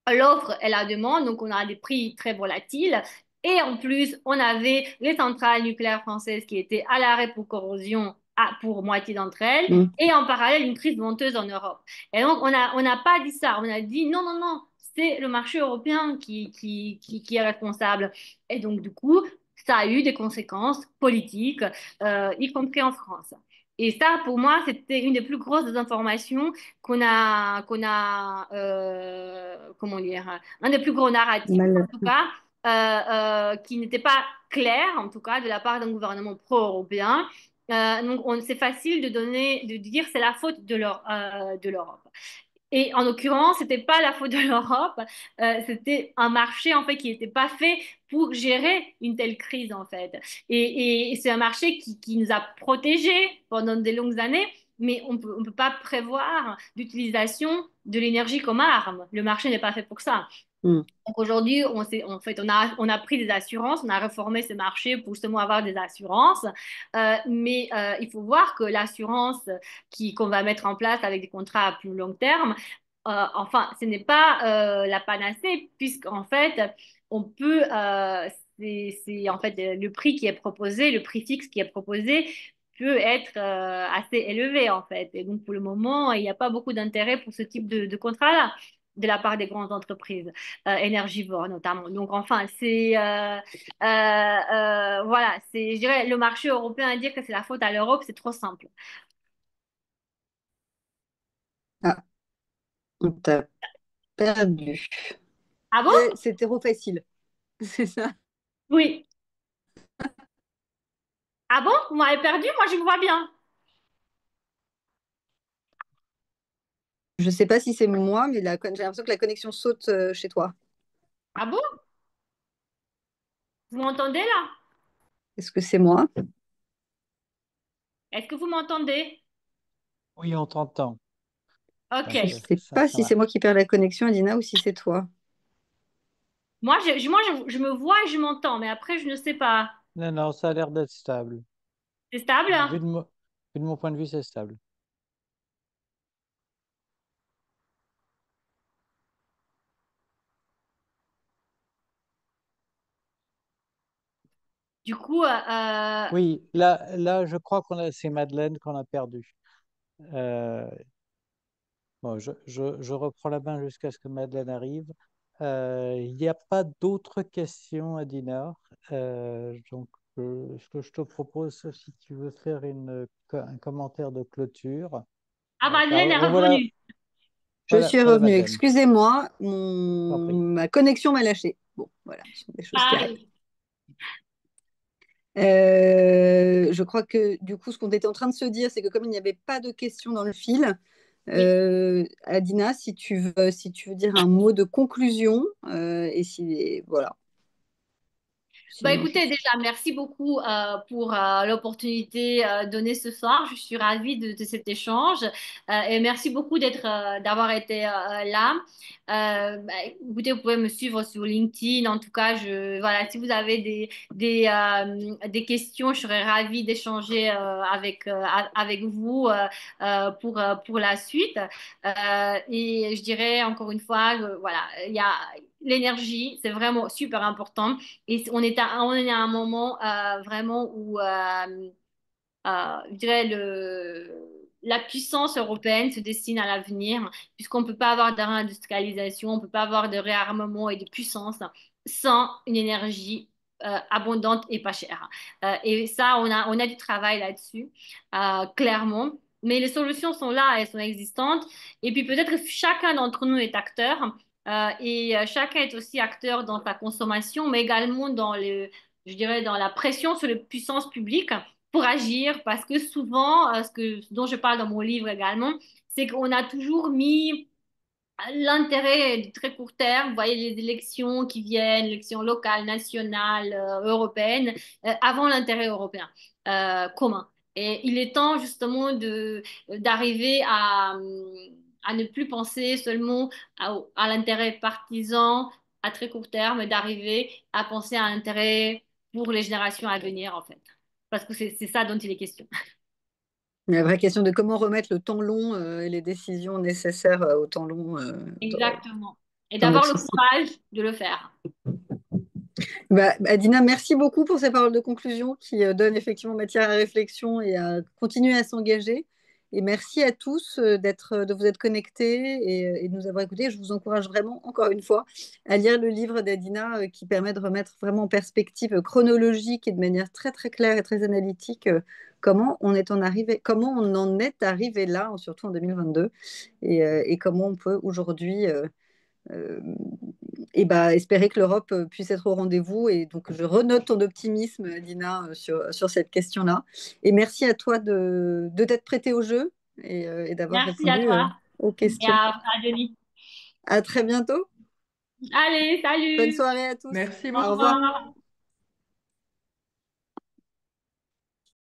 l'offre et la demande. Donc, on a des prix très volatiles. Et en plus, on avait les centrales nucléaires françaises qui étaient à l'arrêt pour corrosion pour moitié d'entre elles. Mm. Et en parallèle, une crise monteuse en Europe. Et donc, on n'a pas dit ça. On a dit non, non, non, c'est le marché européen qui est responsable. Et donc, du coup, ça a eu des conséquences politiques, y compris en France. Et ça, pour moi, c'était une des plus grosses informations comment dire, un des plus gros narratifs, en Mal. tout cas, qui n'était pas clair, en tout cas, de la part d'un gouvernement pro-européen. Donc, c'est facile de dire c'est la faute de l'Europe. Et en l'occurrence, c'était pas la faute de l'Europe, c'était un marché en fait qui n'était pas fait pour gérer une telle crise en fait. Et c'est un marché qui nous a protégés pendant des longues années, mais on peut pas prévoir l'utilisation de l'énergie comme arme. Le marché n'est pas fait pour ça. Mm. Donc aujourd'hui, en fait, on a pris des assurances, on a réformé ce marché pour justement avoir des assurances. Mais il faut voir que l'assurance qu'on va mettre en place avec des contrats à plus long terme, enfin, ce n'est pas la panacée, puisqu'en fait, on peut, c'est en fait le prix qui est proposé, le prix fixe qui est proposé peut être assez élevé en fait. Et donc pour le moment, il n'y a pas beaucoup d'intérêt pour ce type de contrat-là de la part des grandes entreprises énergivores notamment. Donc enfin, voilà, je dirais, le marché européen à dire que c'est la faute à l'Europe, c'est trop simple. Ah, on t'a perdu. Ah bon? C'était trop facile. C'est ça. Oui. Ah bon? Vous m'avez perdu? Moi, je vous vois bien. Je sais pas si c'est moi, mais j'ai l'impression que la connexion saute chez toi. Ah bon? Vous m'entendez là? Est-ce que c'est moi? Est-ce que vous m'entendez? Oui, on t'entend. Ok. Donc, Je sais ça, pas ça si c'est marche. moi qui perds la connexion, Adina, ou si c'est toi. Je me vois et je m'entends, mais après, je ne sais pas. Non, non, ça a l'air d'être stable. C'est stable? Vu de mon point de vue, c'est stable. Du coup, Oui, là, je crois c'est Madeleine qu'on a perdu. Euh, bon, je reprends la main jusqu'à ce que Madeleine arrive. Il n'y a pas d'autres questions à Dinard. Donc, ce que je te propose, si tu veux faire un commentaire de clôture. Madeleine est Oh, voilà, revenue. Je suis voilà revenue. Madeleine. Excusez-moi, Je t'en prie. ma connexion m'a lâché. Bon, voilà, ce sont des choses qui Ça arrivent. arrive. Je crois que du coup, ce qu'on était en train de se dire, c'est que comme il n'y avait pas de questions dans le fil, Oui. Adina, si tu veux dire un mot de conclusion, et si voilà. Bah écoutez, déjà, merci beaucoup pour l'opportunité donnée ce soir. Je suis ravie de cet échange et merci beaucoup d'avoir été là. Écoutez, vous pouvez me suivre sur LinkedIn. En tout cas, voilà, si vous avez des questions, je serais ravie d'échanger avec vous pour la suite. Et je dirais encore une fois, voilà, il y a l'énergie, c'est vraiment super important. Et on est à un moment vraiment où je dirais la puissance européenne se destine à l'avenir, puisqu'on ne peut pas avoir de réindustrialisation, on ne peut pas avoir de réarmement et de puissance sans une énergie abondante et pas chère. Et ça, on a du travail là-dessus, clairement. Mais les solutions sont là, elles sont existantes. Et puis peut-être que chacun d'entre nous est acteur. Chacun est aussi acteur dans sa consommation, mais également je dirais, dans la pression sur les puissances publiques pour agir, parce que souvent, ce dont je parle dans mon livre également, c'est qu'on a toujours mis l'intérêt de très court terme, vous voyez les élections qui viennent, élections locales, nationales, européennes, avant l'intérêt européen commun. Et il est temps justement d'arriver à ne plus penser seulement à l'intérêt partisan à très court terme, mais d'arriver à penser à l'intérêt pour les générations à venir, en fait. Parce que c'est ça dont il est question. La vraie question de comment remettre le temps long et les décisions nécessaires au temps long Exactement. Et dans d'avoir notre le société. courage de le faire. Dina, merci beaucoup pour ces paroles de conclusion qui donnent effectivement matière à réflexion et à continuer à s'engager. Et merci à tous de vous être connectés et de nous avoir écoutés. Je vous encourage vraiment, encore une fois, à lire le livre d'Adina qui permet de remettre vraiment en perspective chronologique et de manière très très claire et très analytique comment on en est arrivé là, surtout en 2022, et comment on peut aujourd'hui euh, espérer que l'Europe puisse être au rendez-vous. Et donc, je renote ton optimisme, Dina, sur cette question-là. Et merci à toi de t'être prêtée au jeu et d'avoir Merci à répondu toi aux et questions. à Denis. À très bientôt. Allez, Bonne salut! soirée à tous. Merci Au Au revoir. beaucoup. revoir.